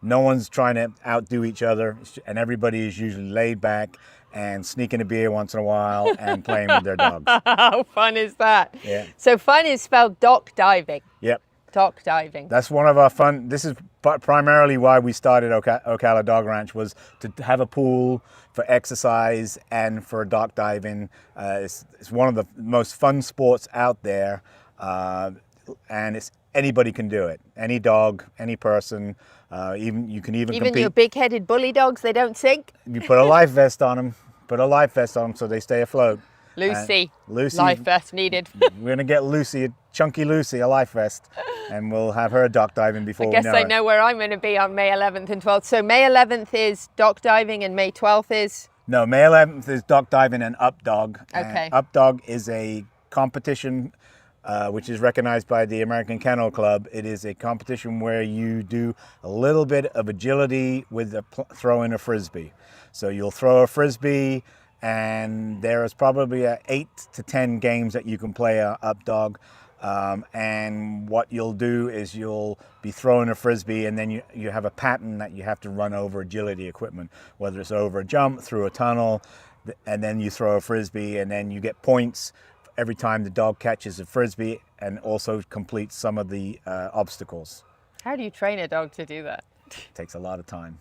No one's trying to outdo each other, and everybody is usually laid back and sneaking a beer once in a while and playing with their dogs. How fun is that? Yeah. So fun is spelled dock diving. Yep. Dock diving. That's one of our fun. This is primarily why we started Ocala Dog Ranch, was to have a pool for exercise and for dock diving. It's one of the most fun sports out there, and anybody can do it. Any dog, any person. You can even compete. Your big-headed bully dogs, they don't sink? You put a life vest on them. Put a life vest on them so they stay afloat. Lucy, life vest needed. We're going to get Lucy, chunky Lucy, a life vest, and we'll have her dock diving before we know it. I guess I know where I'm going to be on May 11th and 12th. So May 11th is dock diving and May 12th is? No, May 11th is dock diving and up dog. Okay. Up dog is a competition which is recognized by the American Kennel Club. It is a competition where you do a little bit of agility with throwing a frisbee. So you'll throw a frisbee, and there is probably 8 to 10 games that you can play up dog. And what you'll do is you'll be throwing a frisbee, and then you have a pattern that you have to run over agility equipment, whether it's over a jump, through a tunnel, and then you throw a frisbee, and then you get points every time the dog catches a frisbee and also completes some of the obstacles. How do you train a dog to do that? It takes a lot of time.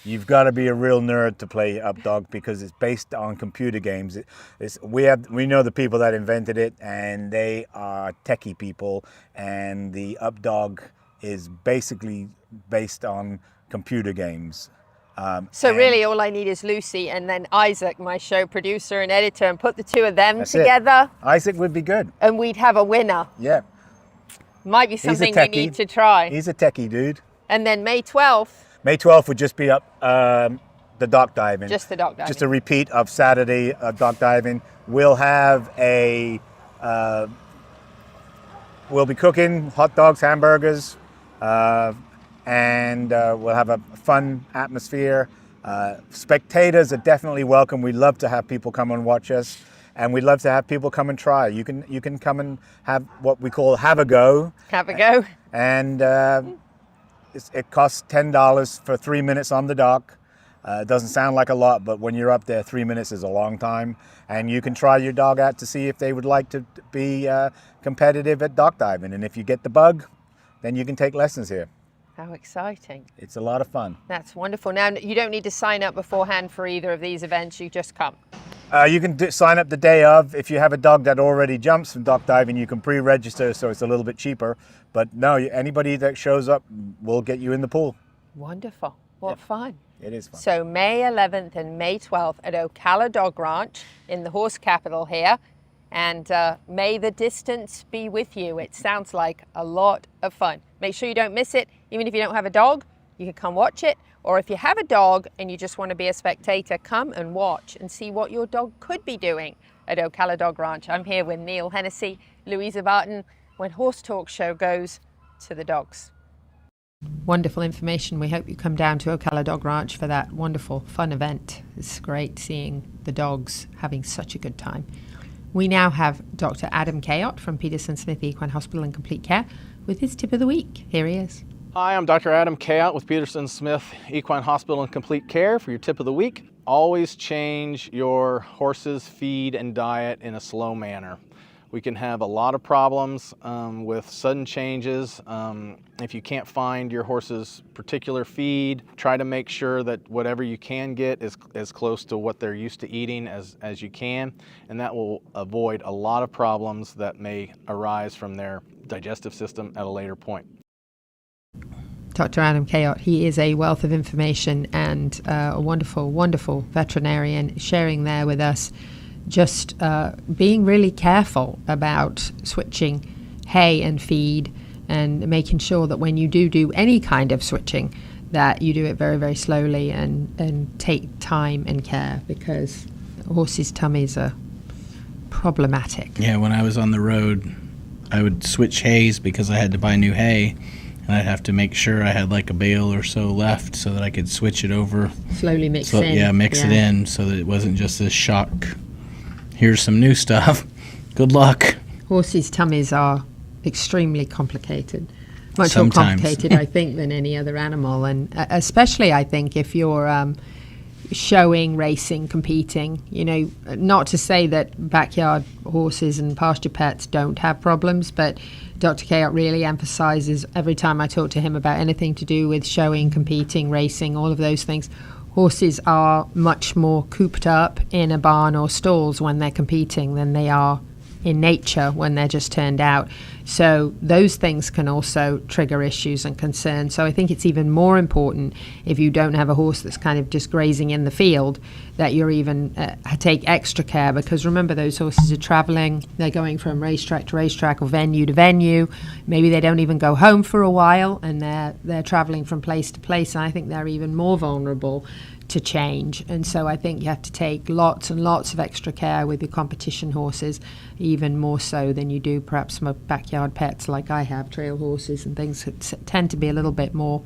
You've got to be a real nerd to play up dog because it's based on computer games. We know the people that invented it, and they are techie people, and the up dog is basically based on computer games. So really all I need is Lucy and then Isaac, my show producer and editor, and put the two of them together. Isaac would be good. And we'd have a winner. Yeah. Might be something we need to try. He's a techie dude. And then May 12th. May 12th would just be up the dock diving. Just the dock diving. Just a repeat of Saturday dock diving. We'll have we'll be cooking hot dogs, hamburgers, and we'll have a fun atmosphere. Spectators are definitely welcome. We'd love to have people come and watch us, and we'd love to have people come and try. You can come and have what we call have a go. Have a go. And it costs $10 for 3 minutes on the dock. It doesn't sound like a lot, but when you're up there, 3 minutes is a long time. And you can try your dog out to see if they would like to be competitive at dock diving. And if you get the bug, then you can take lessons here. How exciting. It's a lot of fun. That's wonderful. Now, you don't need to sign up beforehand for either of these events. You just come. You can sign up the day of. If you have a dog that already jumps from dock diving, you can pre-register, so it's a little bit cheaper. But no, anybody that shows up will get you in the pool. Wonderful. What fun. It is fun. So May 11th and May 12th at Ocala Dog Ranch in the horse capital here. And may the distance be with you. It sounds like a lot of fun. Make sure you don't miss it. Even if you don't have a dog, you can come watch it. Or if you have a dog and you just want to be a spectator, come and watch and see what your dog could be doing at Ocala Dog Ranch. I'm here with Neil Hennessey, Louisa Barton, when Horse Talk Show goes to the dogs. Wonderful information. We hope you come down to Ocala Dog Ranch for that wonderful, fun event. It's great seeing the dogs having such a good time. We now have Dr. Adam Cayot from Peterson Smith Equine Hospital and Complete Care with his tip of the week. Here he is. Hi, I'm Dr. Adam Cayot with Peterson Smith Equine Hospital and Complete Care for your tip of the week. Always change your horse's feed and diet in a slow manner. We can have a lot of problems with sudden changes. If you can't find your horse's particular feed, try to make sure that whatever you can get is as close to what they're used to eating as you can, and that will avoid a lot of problems that may arise from their digestive system at a later point. Dr. Adam Cayot, he is a wealth of information and a wonderful, wonderful veterinarian sharing there with us, just being really careful about switching hay and feed and making sure that when you do any kind of switching, that you do it very, very slowly and take time and care, because horses' tummies are problematic. Yeah, when I was on the road, I would switch hays because I had to buy new hay. And I'd have to make sure I had like a bale or so left so that I could switch it over. Slowly mix in. Yeah, mix it in so that it wasn't just this shock. Here's some new stuff. Good luck. Horses' tummies are extremely complicated. Much Sometimes. more complicated, I think, than any other animal. And especially, I think, if you're showing, racing, competing, you know, not to say that backyard horses and pasture pets don't have problems, but Dr. Cayot really emphasizes every time I talk to him about anything to do with showing, competing, racing, all of those things. Horses are much more cooped up in a barn or stalls when they're competing than they are in nature when they're just turned out. So those things can also trigger issues and concerns. So I think it's even more important if you don't have a horse that's kind of just grazing in the field, that you're even take extra care, because remember, those horses are traveling. They're going from racetrack to racetrack or venue to venue. Maybe they don't even go home for a while, and they're traveling from place to place. And I think they're even more vulnerable to change. And so I think you have to take lots and lots of extra care with your competition horses, even more so than you do perhaps some backyard pets like I have, trail horses and things that tend to be a little bit more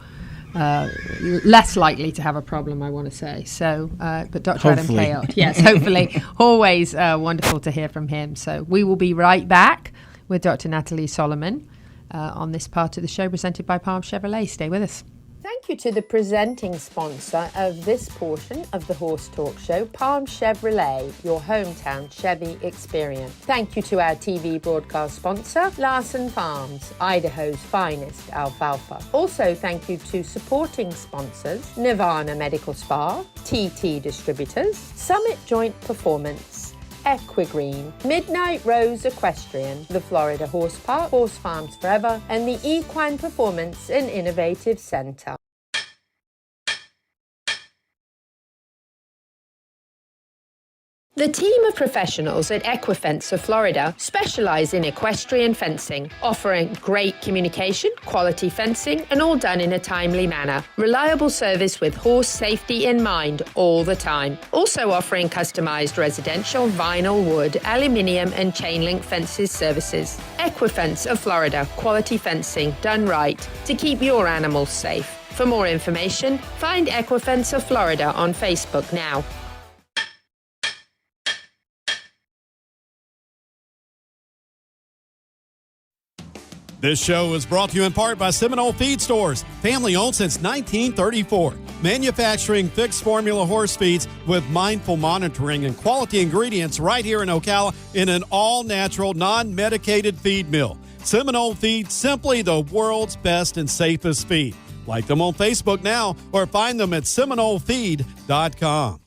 less likely to have a problem, I want to say. So, but Dr. Hopefully. Adam Cayot, yes, hopefully. Always wonderful to hear from him. So we will be right back with Dr. Nathalie Solomon on this part of the show presented by Palm Chevrolet. Stay with us. Thank you to the presenting sponsor of this portion of the Horse Talk Show, Palm Chevrolet, your hometown Chevy experience. Thank you to our TV broadcast sponsor, Larson Farms, Idaho's finest alfalfa. Also, thank you to supporting sponsors, Nirvana Medical Spa, TT Distributors, Summit Joint Performance, EquiGreene, Midnight Rose Equestrian, the Florida Horse Park, Horse Farms Forever, and the Equine Performance and Innovative Center. The team of professionals at Equifence of Florida specialize in equestrian fencing, offering great communication, quality fencing, and all done in a timely manner. Reliable service with horse safety in mind all the time. Also offering customized residential, vinyl, wood, aluminium, and chain link fences services. Equifence of Florida, quality fencing done right to keep your animals safe. For more information, find Equifence of Florida on Facebook now. This show is brought to you in part by Seminole Feed Stores, family owned since 1934. Manufacturing fixed formula horse feeds with mindful monitoring and quality ingredients right here in Ocala in an all-natural, non-medicated feed mill. Seminole Feed, simply the world's best and safest feed. Like them on Facebook now or find them at SeminoleFeed.com.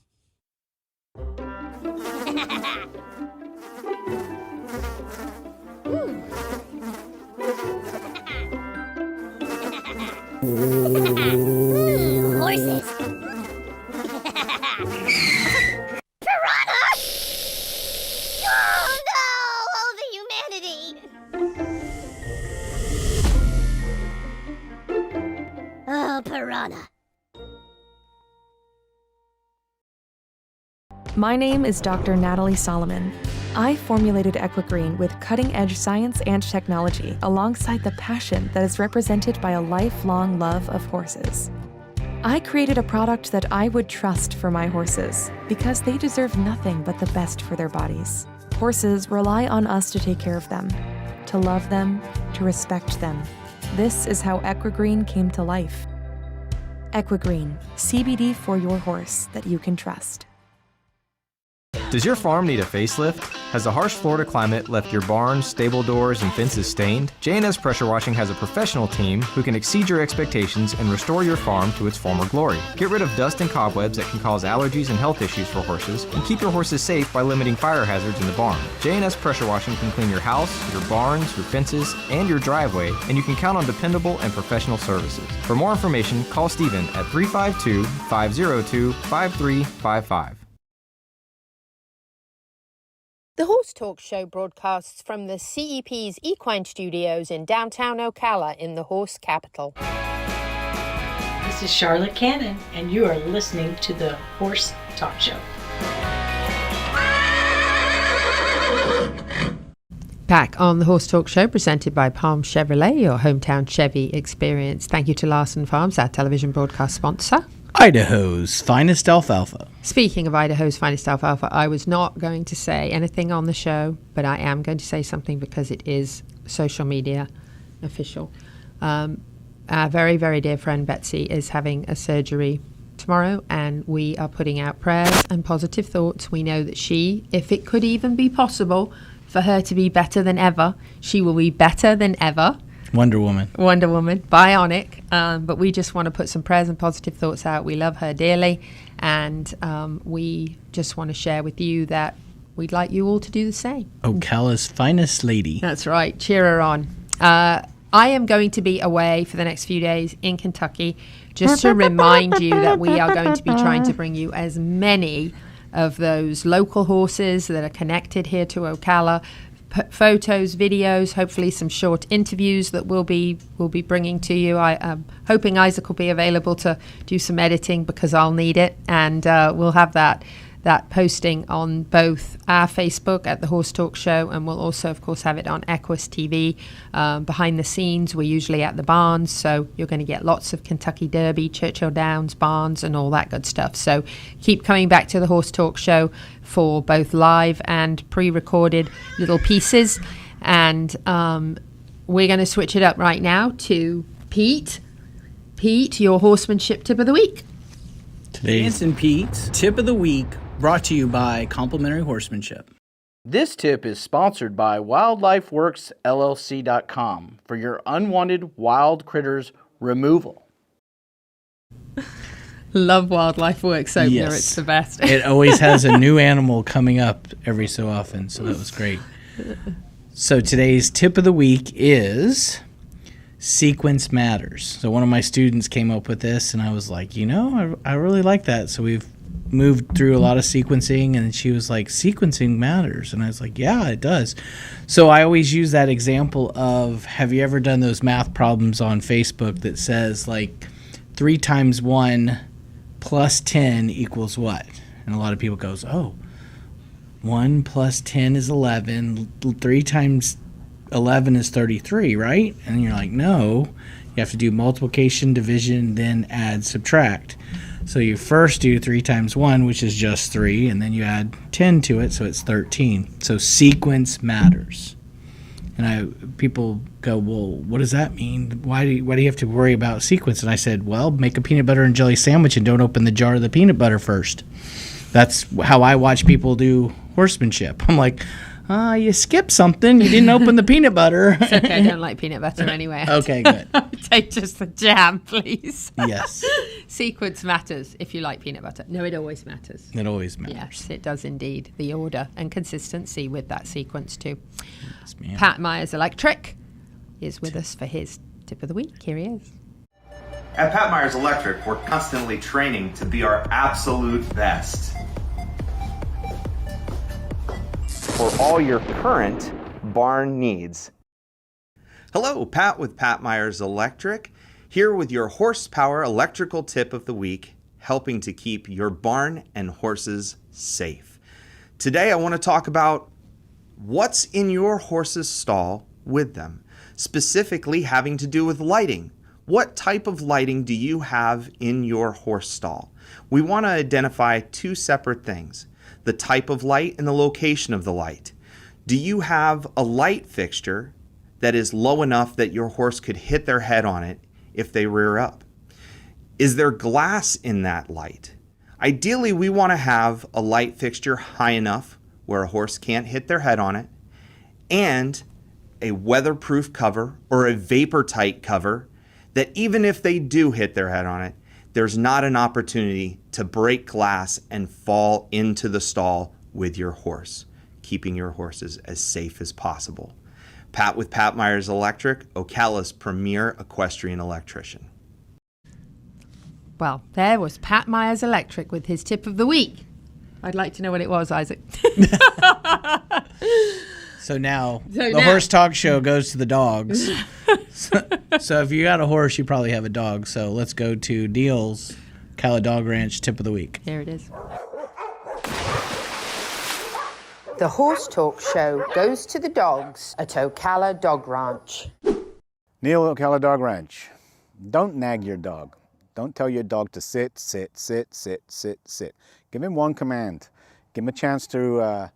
Horses. Piranha! Oh no! Oh, the humanity! Oh, piranha. My name is Dr. Nathalie Solomon. I formulated EquiGreene with cutting-edge science and technology alongside the passion that is represented by a lifelong love of horses. I created a product that I would trust for my horses because they deserve nothing but the best for their bodies. Horses rely on us to take care of them, to love them, to respect them. This is how EquiGreene came to life. EquiGreene, CBD for your horse that you can trust. Does your farm need a facelift? Has the harsh Florida climate left your barns, stable doors, and fences stained? J&S Pressure Washing has a professional team who can exceed your expectations and restore your farm to its former glory. Get rid of dust and cobwebs that can cause allergies and health issues for horses, and keep your horses safe by limiting fire hazards in the barn. J&S Pressure Washing can clean your house, your barns, your fences, and your driveway, and you can count on dependable and professional services. For more information, call Steven at 352-502-5355. The Horse Talk Show broadcasts from the CEP's Equine Studios in downtown Ocala in the horse capital. This is Charlotte Cannon, and you are listening to the Horse Talk Show. Back on the Horse Talk Show, presented by Palm Chevrolet, your hometown Chevy experience. Thank you to Larson Farms, our television broadcast sponsor. Idaho's finest alfalfa. Speaking of Idaho's finest alfalfa, I was not going to say anything on the show, but I am going to say something because it is social media official. Our very, very dear friend Betsy is having a surgery tomorrow, and we are putting out prayers and positive thoughts. We know that she, if it could even be possible for her to be better than ever, she will be better than ever. Wonder Woman, bionic, but we just want to put some prayers and positive thoughts out. We love her dearly, and we just want to share with you that we'd like you all to do the same. Ocala's finest lady. That's right. Cheer her on. I am going to be away for the next few days in Kentucky, just to remind you that we are going to be trying to bring you as many of those local horses that are connected here to Ocala, photos, videos, hopefully some short interviews that we'll be bringing to you. I'm hoping Isaac will be available to do some editing because I'll need it, and we'll have that posting on both our Facebook at the Horse Talk Show, and we'll also, of course, have it on Equus TV. Behind the scenes, we're usually at the barns, so you're going to get lots of Kentucky Derby, Churchill Downs, barns, and all that good stuff. So keep coming back to the Horse Talk Show for both live and pre-recorded little pieces. And we're going to switch it up right now to Pete. Pete, your horsemanship tip of the week. Today's Dancin Pete tip of the week, brought to you by Complimentary Horsemanship. This tip is sponsored by WildlifeWorksLLC.com for your unwanted wild critters removal. Love Wildlife Works opener. Yes. It's the best. It always has a new animal coming up every so often, so that was great. So today's tip of the week is sequence matters. So one of my students came up with this, and I was like, I really like that. So we've moved through a lot of sequencing, and she was like, sequencing matters. And I was like, yeah, it does. So I always use that example of, have you ever done those math problems on Facebook that says like 3 times 1 plus 10 equals what? And a lot of people goes, 1 plus 10 is 11. 3 times 11 is 33, right? And you're like, no, you have to do multiplication, division, then add, subtract. So you first do 3 times 1, which is just 3, and then you add 10 to it, so it's 13. So sequence matters. And people go, well, what does that mean? Why do you have to worry about sequence? And I said, well, make a peanut butter and jelly sandwich and don't open the jar of the peanut butter first. That's how I watch people do horsemanship. I'm like, you skipped something. You didn't open the peanut butter. It's okay. I don't like peanut butter anyway. Okay, good. Take just the jam, please. Yes. Sequence matters if you like peanut butter. No, it always matters. It always matters. Yes, it does indeed. The order and consistency with that sequence too. Yes, ma'am. Pat Myers Electric is with us for his tip of the week. Here he is. At Pat Myers Electric, we're constantly training to be our absolute best. For all your current barn needs. Hello, Pat with Pat Myers Electric, here with your horsepower electrical tip of the week, helping to keep your barn and horses safe. Today I want to talk about what's in your horse's stall with them, specifically having to do with lighting. What type of lighting do you have in your horse stall? We want to identify two separate things: the type of light and the location of the light. Do you have a light fixture that is low enough that your horse could hit their head on it if they rear up? Is there glass in that light? Ideally, we want to have a light fixture high enough where a horse can't hit their head on it, and a weatherproof cover or a vapor tight cover that even if they do hit their head on it, there's not an opportunity to break glass and fall into the stall with your horse, keeping your horses as safe as possible. Pat with Pat Myers Electric, Ocala's premier equestrian electrician. Well, there was Pat Myers Electric with his tip of the week. I'd like to know what it was, Isaac. So now the horse talk show goes to the dogs. So if you got a horse, you probably have a dog. So let's go to Neil's Ocala Dog Ranch tip of the week. Here it is. The horse talk show goes to the dogs at Ocala Dog Ranch. Neil, Ocala Dog Ranch. Don't nag your dog. Don't tell your dog to sit, sit, sit, sit, sit, sit. Give him one command. Give him a chance to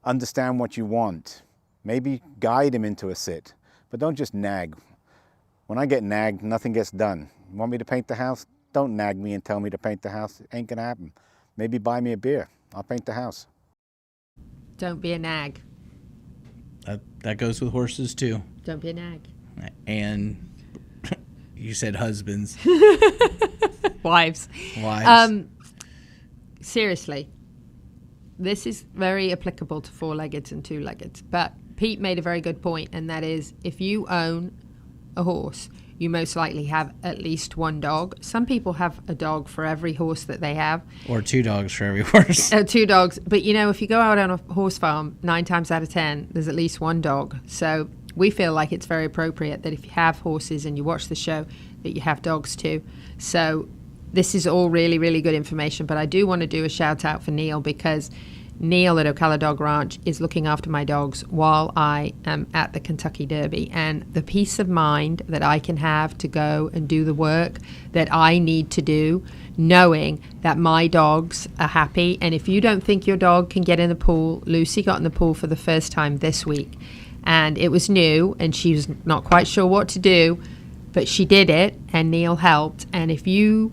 understand what you want. Maybe guide him into a sit, but don't just nag. When I get nagged, nothing gets done. You want me to paint the house? Don't nag me and tell me to paint the house. It ain't gonna happen. Maybe buy me a beer. I'll paint the house. Don't be a nag. That goes with horses too. Don't be a nag. And you said husbands. Wives. Seriously, this is very applicable to four-leggeds and two-leggeds. But Pete made a very good point, and that is if you own a horse, you most likely have at least one dog. Some people have a dog for every horse that they have. Or two dogs for every horse. Two dogs. But, you know, if you go out on a horse farm, 9 times out of 10, there's at least one dog. So we feel like it's very appropriate that if you have horses and you watch the show, that you have dogs too. So this is all really, really good information. But I do want to do a shout out for Neil, because Neil at Ocala Dog Ranch is looking after my dogs while I am at the Kentucky Derby. And the peace of mind that I can have to go and do the work that I need to do, knowing that my dogs are happy. And if you don't think your dog can get in the pool, Lucy got in the pool for the first time this week. And it was new, and she was not quite sure what to do, but she did it, and Neil helped. And if you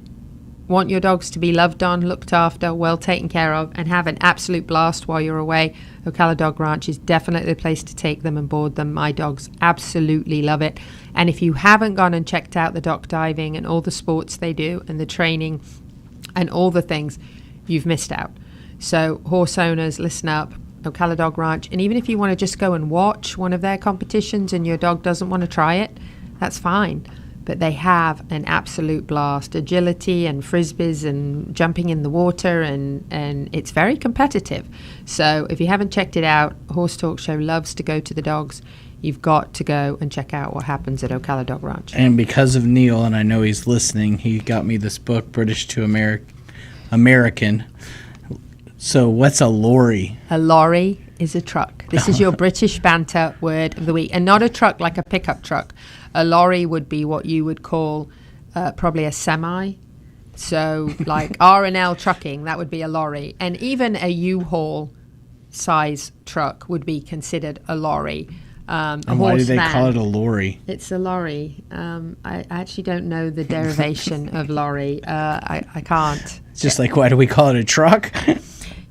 want your dogs to be loved on, looked after, well taken care of, and have an absolute blast while you're away, Ocala Dog Ranch is definitely the place to take them and board them. My dogs absolutely love it. And if you haven't gone and checked out the dock diving and all the sports they do and the training and all the things, you've missed out. So horse owners, listen up. Ocala Dog Ranch. And even if you want to just go and watch one of their competitions and your dog doesn't want to try it, that's fine. But they have an absolute blast. Agility and frisbees and jumping in the water, and it's very competitive. So if you haven't checked it out, Horse Talk Show loves to go to the dogs. You've got to go and check out what happens at Ocala Dog Ranch. And because of Neil, and I know he's listening, he got me this book, British to American. So what's a lorry? A lorry is a truck. This is your British banter word of the week. And not a truck like a pickup truck. A lorry would be what you would call probably a semi. So like R&L trucking, that would be a lorry. And even a U-Haul size truck would be considered a lorry. And why do they call it a lorry? It's a lorry. I actually don't know the derivation of lorry. I can't. It's just like, why do we call it a truck?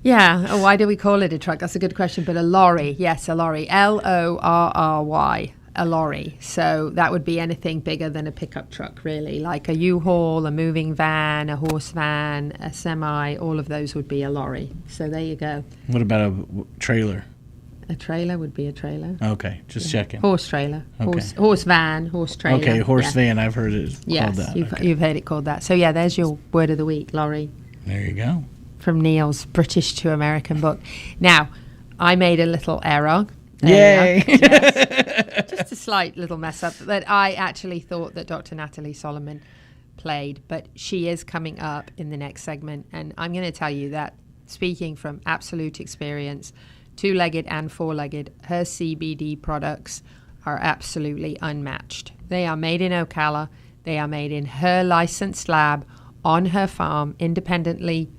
Yeah, why do we call it a truck? That's a good question. But a lorry, yes, a lorry. L-O-R-R-Y, a lorry. So that would be anything bigger than a pickup truck, really. Like a U-Haul, a moving van, a horse van, a semi, all of those would be a lorry. So there you go. What about a trailer? A trailer would be a trailer. Okay, just checking. Horse trailer. Okay. Horse van, horse trailer. Okay, horse van, I've heard it called that. Yes, you've heard it called that. So yeah, there's your word of the week, lorry. There you go. From Neil's British to American book. Now, I made a little error. Yay! Yes. Just a slight little mess up. But I actually thought that Dr. Nathalie Solomon played, but she is coming up in the next segment. And I'm going to tell you that, speaking from absolute experience, two-legged and four-legged, her CBD products are absolutely unmatched. They are made in Ocala. They are made in her licensed lab on her farm, independently,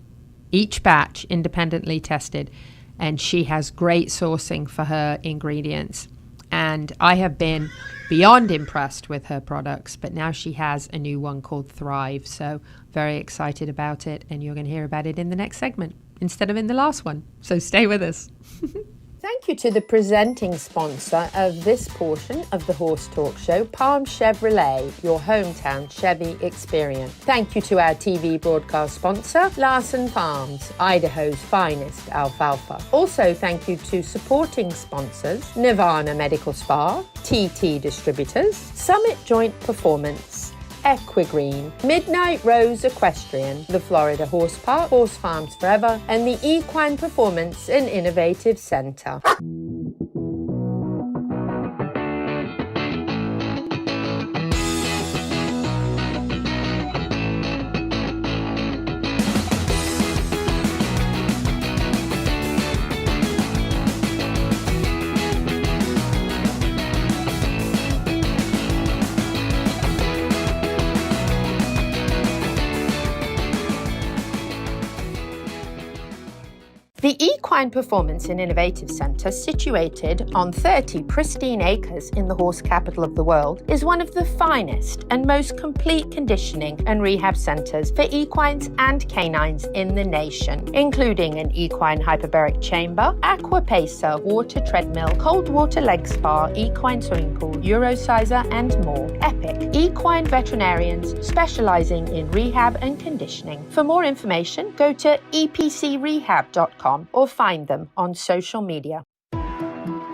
each batch independently tested. And she has great sourcing for her ingredients. And I have been beyond impressed with her products, but now she has a new one called Thrive. So very excited about it, and you're going to hear about it in the next segment instead of in the last one. So stay with us. Thank you to the presenting sponsor of this portion of the Horse Talk Show, Palm Chevrolet, your hometown Chevy experience. Thank you to our TV broadcast sponsor, Larson Farms, Idaho's finest alfalfa. Also, thank you to supporting sponsors, Nirvana Medical Spa, TT Distributors, Summit Joint Performance, EquiGreene, Midnight Rose Equestrian, the Florida Horse Park, Horse Farms Forever, and the Equine Performance and Innovative Center. The Equine Performance and Innovative Center, situated on 30 pristine acres in the horse capital of the world, is one of the finest and most complete conditioning and rehab centers for equines and canines in the nation, including an equine hyperbaric chamber, aqua pacer, water treadmill, cold water leg spa, equine swimming pool, Eurosizer, and more. Epic equine veterinarians specializing in rehab and conditioning. For more information, go to epcrehab.com or find them on social media.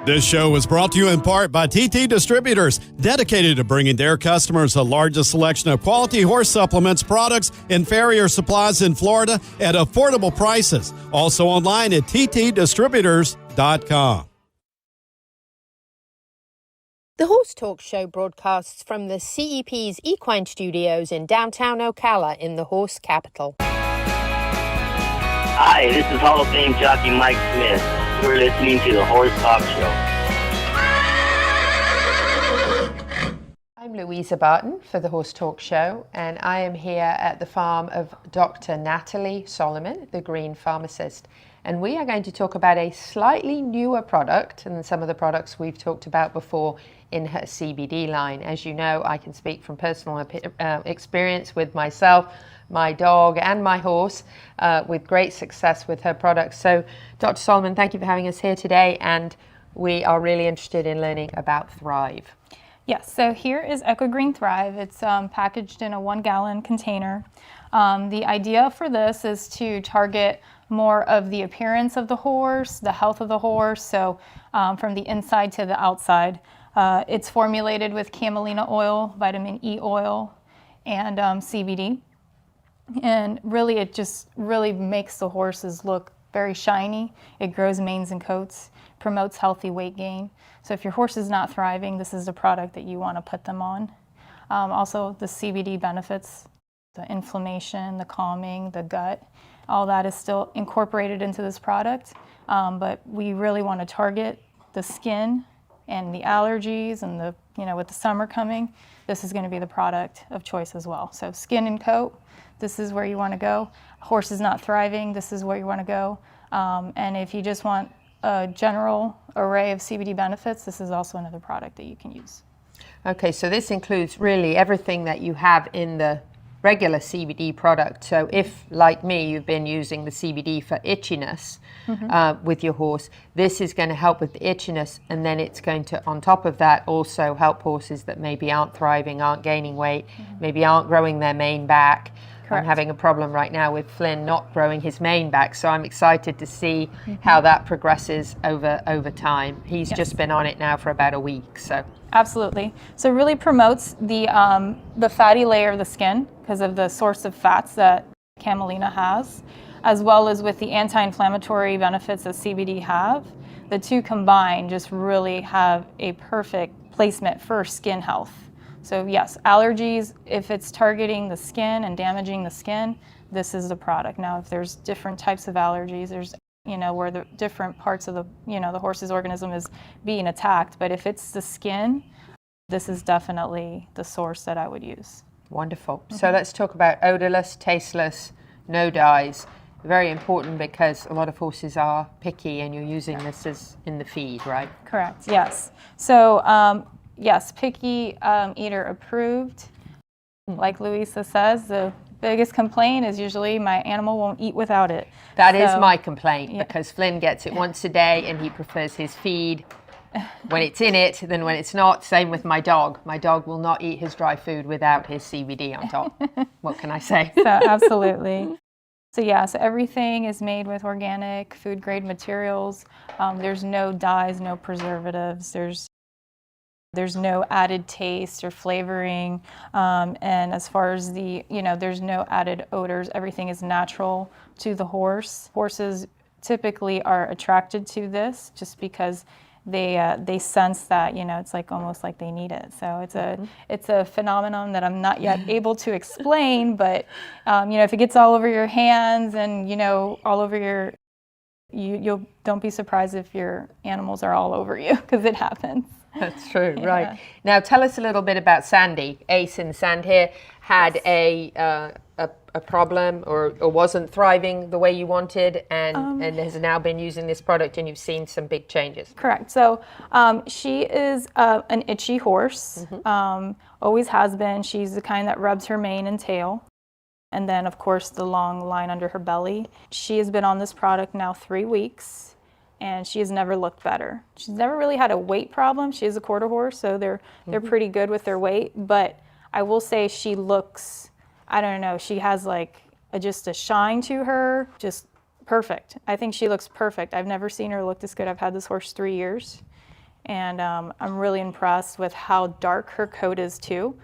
This show was brought to you in part by TT Distributors, dedicated to bringing their customers the largest selection of quality horse supplements, products, and farrier supplies in Florida at affordable prices. Also online at ttdistributors.com. The Horse Talk Show broadcasts from the CEP's Equine Studios in downtown Ocala in the horse capital. Hi, this is Hall of Fame jockey Mike Smith. You're listening to the Horse Talk Show. I'm Louisa Barton for the Horse Talk Show, and I am here at the farm of Dr. Nathalie Solomon, the green pharmacist. And we are going to talk about a slightly newer product than some of the products we've talked about before in her CBD line. As you know, I can speak from personal experience with myself, my dog, and my horse with great success with her products. So, Dr. Solomon, thank you for having us here today, and we are really interested in learning about Thrive. Yes, so here is EquiGreene Thrive. It's packaged in a 1-gallon container. The idea for this is to target more of the appearance of the horse, the health of the horse, so from the inside to the outside. It's formulated with camelina oil, vitamin E oil, and CBD. And really, it just really makes the horses look very shiny. It grows manes and coats, promotes healthy weight gain. So if your horse is not thriving, this is the product that you want to put them on. Also, the CBD benefits, the inflammation, the calming, the gut, all that is still incorporated into this product. But we really want to target the skin and the allergies and the, with the summer coming, this is going to be the product of choice as well. So skin and coat, this is where you want to go. Horse is not thriving, this is where you want to go. And if you just want a general array of CBD benefits, this is also another product that you can use. Okay, so this includes really everything that you have in the regular CBD product. So if, like me, you've been using the CBD for itchiness with your horse, this is going to help with the itchiness, and then it's going to, on top of that, also help horses that maybe aren't thriving, aren't gaining weight, maybe aren't growing their mane back. Correct. I'm having a problem right now with Flynn not growing his mane back, so I'm excited to see how that progresses over time. He's just been on it now for about a week, so. Absolutely. So it really promotes the fatty layer of the skin because of the source of fats that camelina has, as well as with the anti-inflammatory benefits that CBD have. The two combined just really have a perfect placement for skin health. So yes, allergies, if it's targeting the skin and damaging the skin, this is the product. Now, if there's different types of allergies, there's, where the different parts of the, the horse's organism is being attacked. But if it's the skin, this is definitely the source that I would use. Wonderful. So let's talk about odorless, tasteless, no dyes. Very important because a lot of horses are picky and you're using this as in the feed, right? Correct, yes. So yes, picky eater approved. Like Louisa says, the biggest complaint is usually my animal won't eat without it. That is my complaint because Flynn gets it once a day and he prefers his feed when it's in it than when it's not. Same with my dog. My dog will not eat his dry food without his CBD on top. What can I say? So, absolutely. So yeah, so everything is made with organic food grade materials. There's no dyes, no preservatives. There's no added taste or flavoring. And as far as there's no added odors. Everything is natural to the horse. Horses typically are attracted to this just because they sense that, it's like almost like they need it. So it's a phenomenon that I'm not yet able to explain, but if it gets all over your hands and all over you'll don't be surprised if your animals are all over you because it happens. That's true, right. Now tell us a little bit about Sandy. Ace in the sand here had a problem or wasn't thriving the way you wanted and has now been using this product and you've seen some big changes. Correct. So she is an itchy horse, always has been. She's the kind that rubs her mane and tail. And then, of course, the long line under her belly. She has been on this product now 3 weeks. And she has never looked better. She's never really had a weight problem. She is a quarter horse, so they're pretty good with their weight. But I will say she looks, I don't know, she has like just a shine to her, just perfect. I think she looks perfect. I've never seen her look this good. I've had this horse 3 years. And I'm really impressed with how dark her coat is too.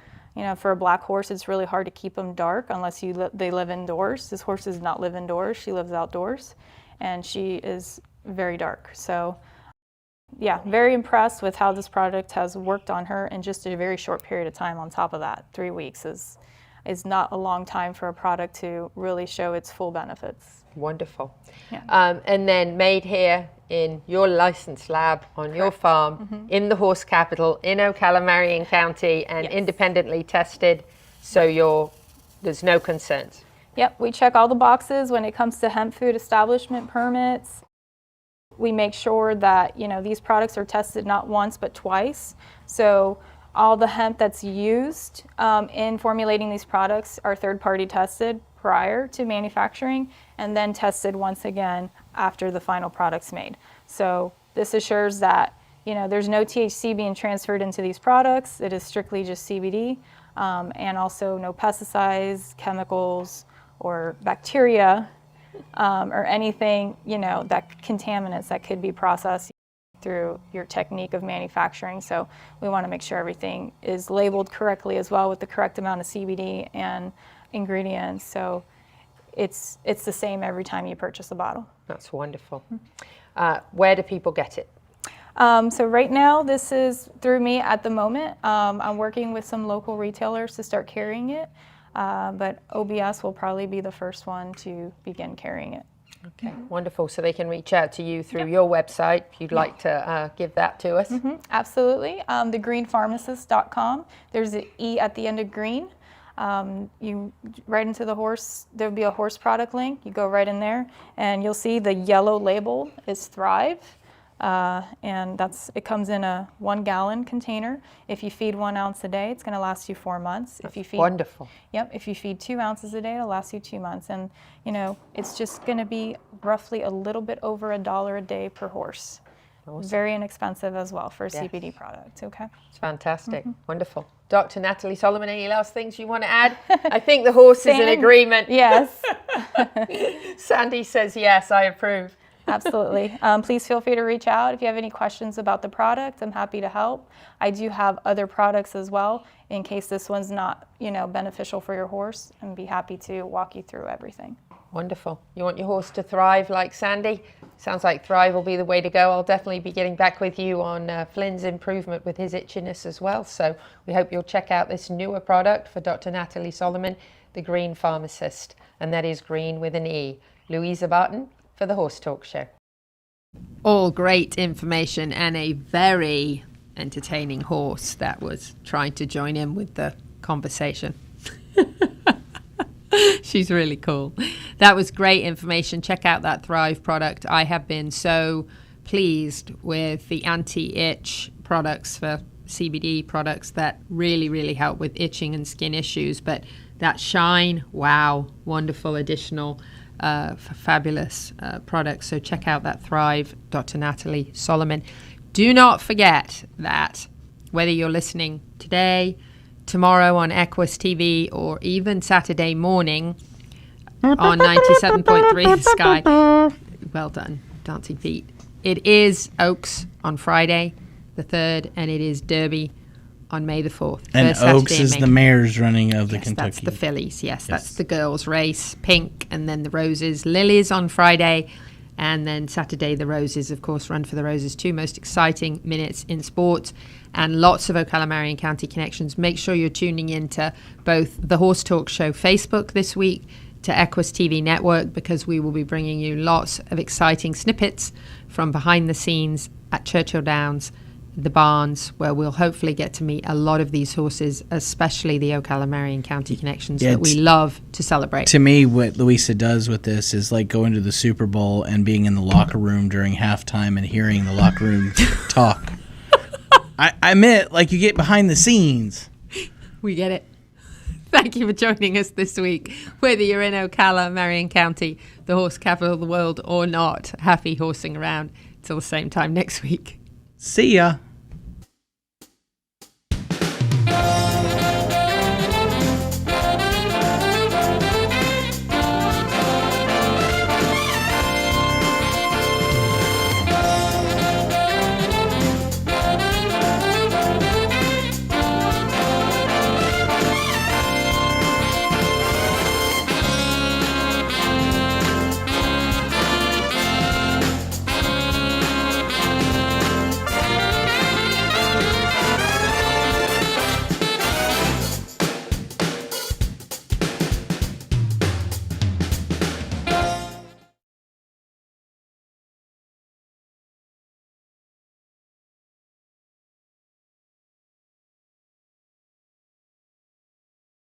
For a black horse, it's really hard to keep them dark unless they live indoors. This horse does not live indoors. She lives outdoors. And she is very dark. So yeah, very impressed with how this product has worked on her in just a very short period of time. On top of that, 3 weeks is not a long time for a product to really show its full benefits. Wonderful. Yeah. And then made here in your licensed lab on your farm in the horse capital in Ocala, Marion County, and independently tested, so there's no concerns. Yep, we check all the boxes when it comes to hemp food establishment permits. We make sure that these products are tested not once but twice. So all the hemp that's used in formulating these products are third-party tested prior to manufacturing and then tested once again after the final product's made. So this assures that there's no THC being transferred into these products. It is strictly just CBD, and also no pesticides, chemicals, or bacteria. Or anything, that contaminants that could be processed through your technique of manufacturing. So we want to make sure everything is labeled correctly as well with the correct amount of CBD and ingredients. So it's the same every time you purchase a bottle. That's wonderful. Where do people get it? So right now, this is through me at the moment. I'm working with some local retailers to start carrying it. But OBS will probably be the first one to begin carrying it. Okay, wonderful. So they can reach out to you through your website if you'd like to give that to us. Absolutely. thegreenepharmacist.com. There's an E at the end of green. You right into the horse, there'll be a horse product link. You go right in there and you'll see the yellow label is Thrive. And it comes in a 1 gallon container. If you feed 1 ounce a day, it's going to last you 4 months. That's wonderful. Yep. If you feed 2 ounces a day, it'll last you 2 months. And it's just going to be roughly a little bit over $1 a day per horse. Awesome. Very inexpensive as well for a CBD product. Okay. It's fantastic. Wonderful. Dr. Nathalie Solomon, any last things you want to add? I think the horse is in agreement. Yes. Sandy says yes, I approve. Absolutely. Please feel free to reach out if you have any questions about the product. I'm happy to help. I do have other products as well in case this one's not, beneficial for your horse, and be happy to walk you through everything. Wonderful. You want your horse to thrive like Sandy? Sounds like thrive will be the way to go. I'll definitely be getting back with you on Flynn's improvement with his itchiness as well. So we hope you'll check out this newer product for Dr. Nathalie Solomon, the Green Pharmacist. And that is green with an E. Louisa Barton for the Horse Talk Show. All great information and a very entertaining horse that was trying to join in with the conversation. She's really cool. That was great information. Check out that Thrive product. I have been so pleased with the anti-itch products for CBD products that really, really help with itching and skin issues. But that Shine, wow, wonderful additional fabulous products. So check out that Thrive, Dr. Nathalie Solomon. Do not forget that whether you're listening today, tomorrow on Equus TV, or even Saturday morning on 97.3 Sky. Well done, Dancin Pete. It is Oaks on Friday the 3rd, and it is Derby on May the 4th. And Oaks is the mare's running of the yes, Kentucky. That's the fillies, yes. That's the girls' race, pink, and then the roses. Lilies on Friday, and then Saturday the roses, of course, Run for the Roses. 2 most exciting minutes in sports, and lots of Ocala Marion County connections. Make sure you're tuning into both the Horse Talk Show Facebook this week, to Equus TV Network, because we will be bringing you lots of exciting snippets from behind the scenes at Churchill Downs, the barns, where we'll hopefully get to meet a lot of these horses, especially the Ocala Marion County connections that we love to celebrate. To me, what Louisa does with this is like going to the Super Bowl and being in the locker room during halftime and hearing the locker room talk. I meant like you get behind the scenes. We get it. Thank you for joining us this week. Whether you're in Ocala, Marion County, the horse capital of the world, or not, happy horsing around. Till the same time next week. See ya.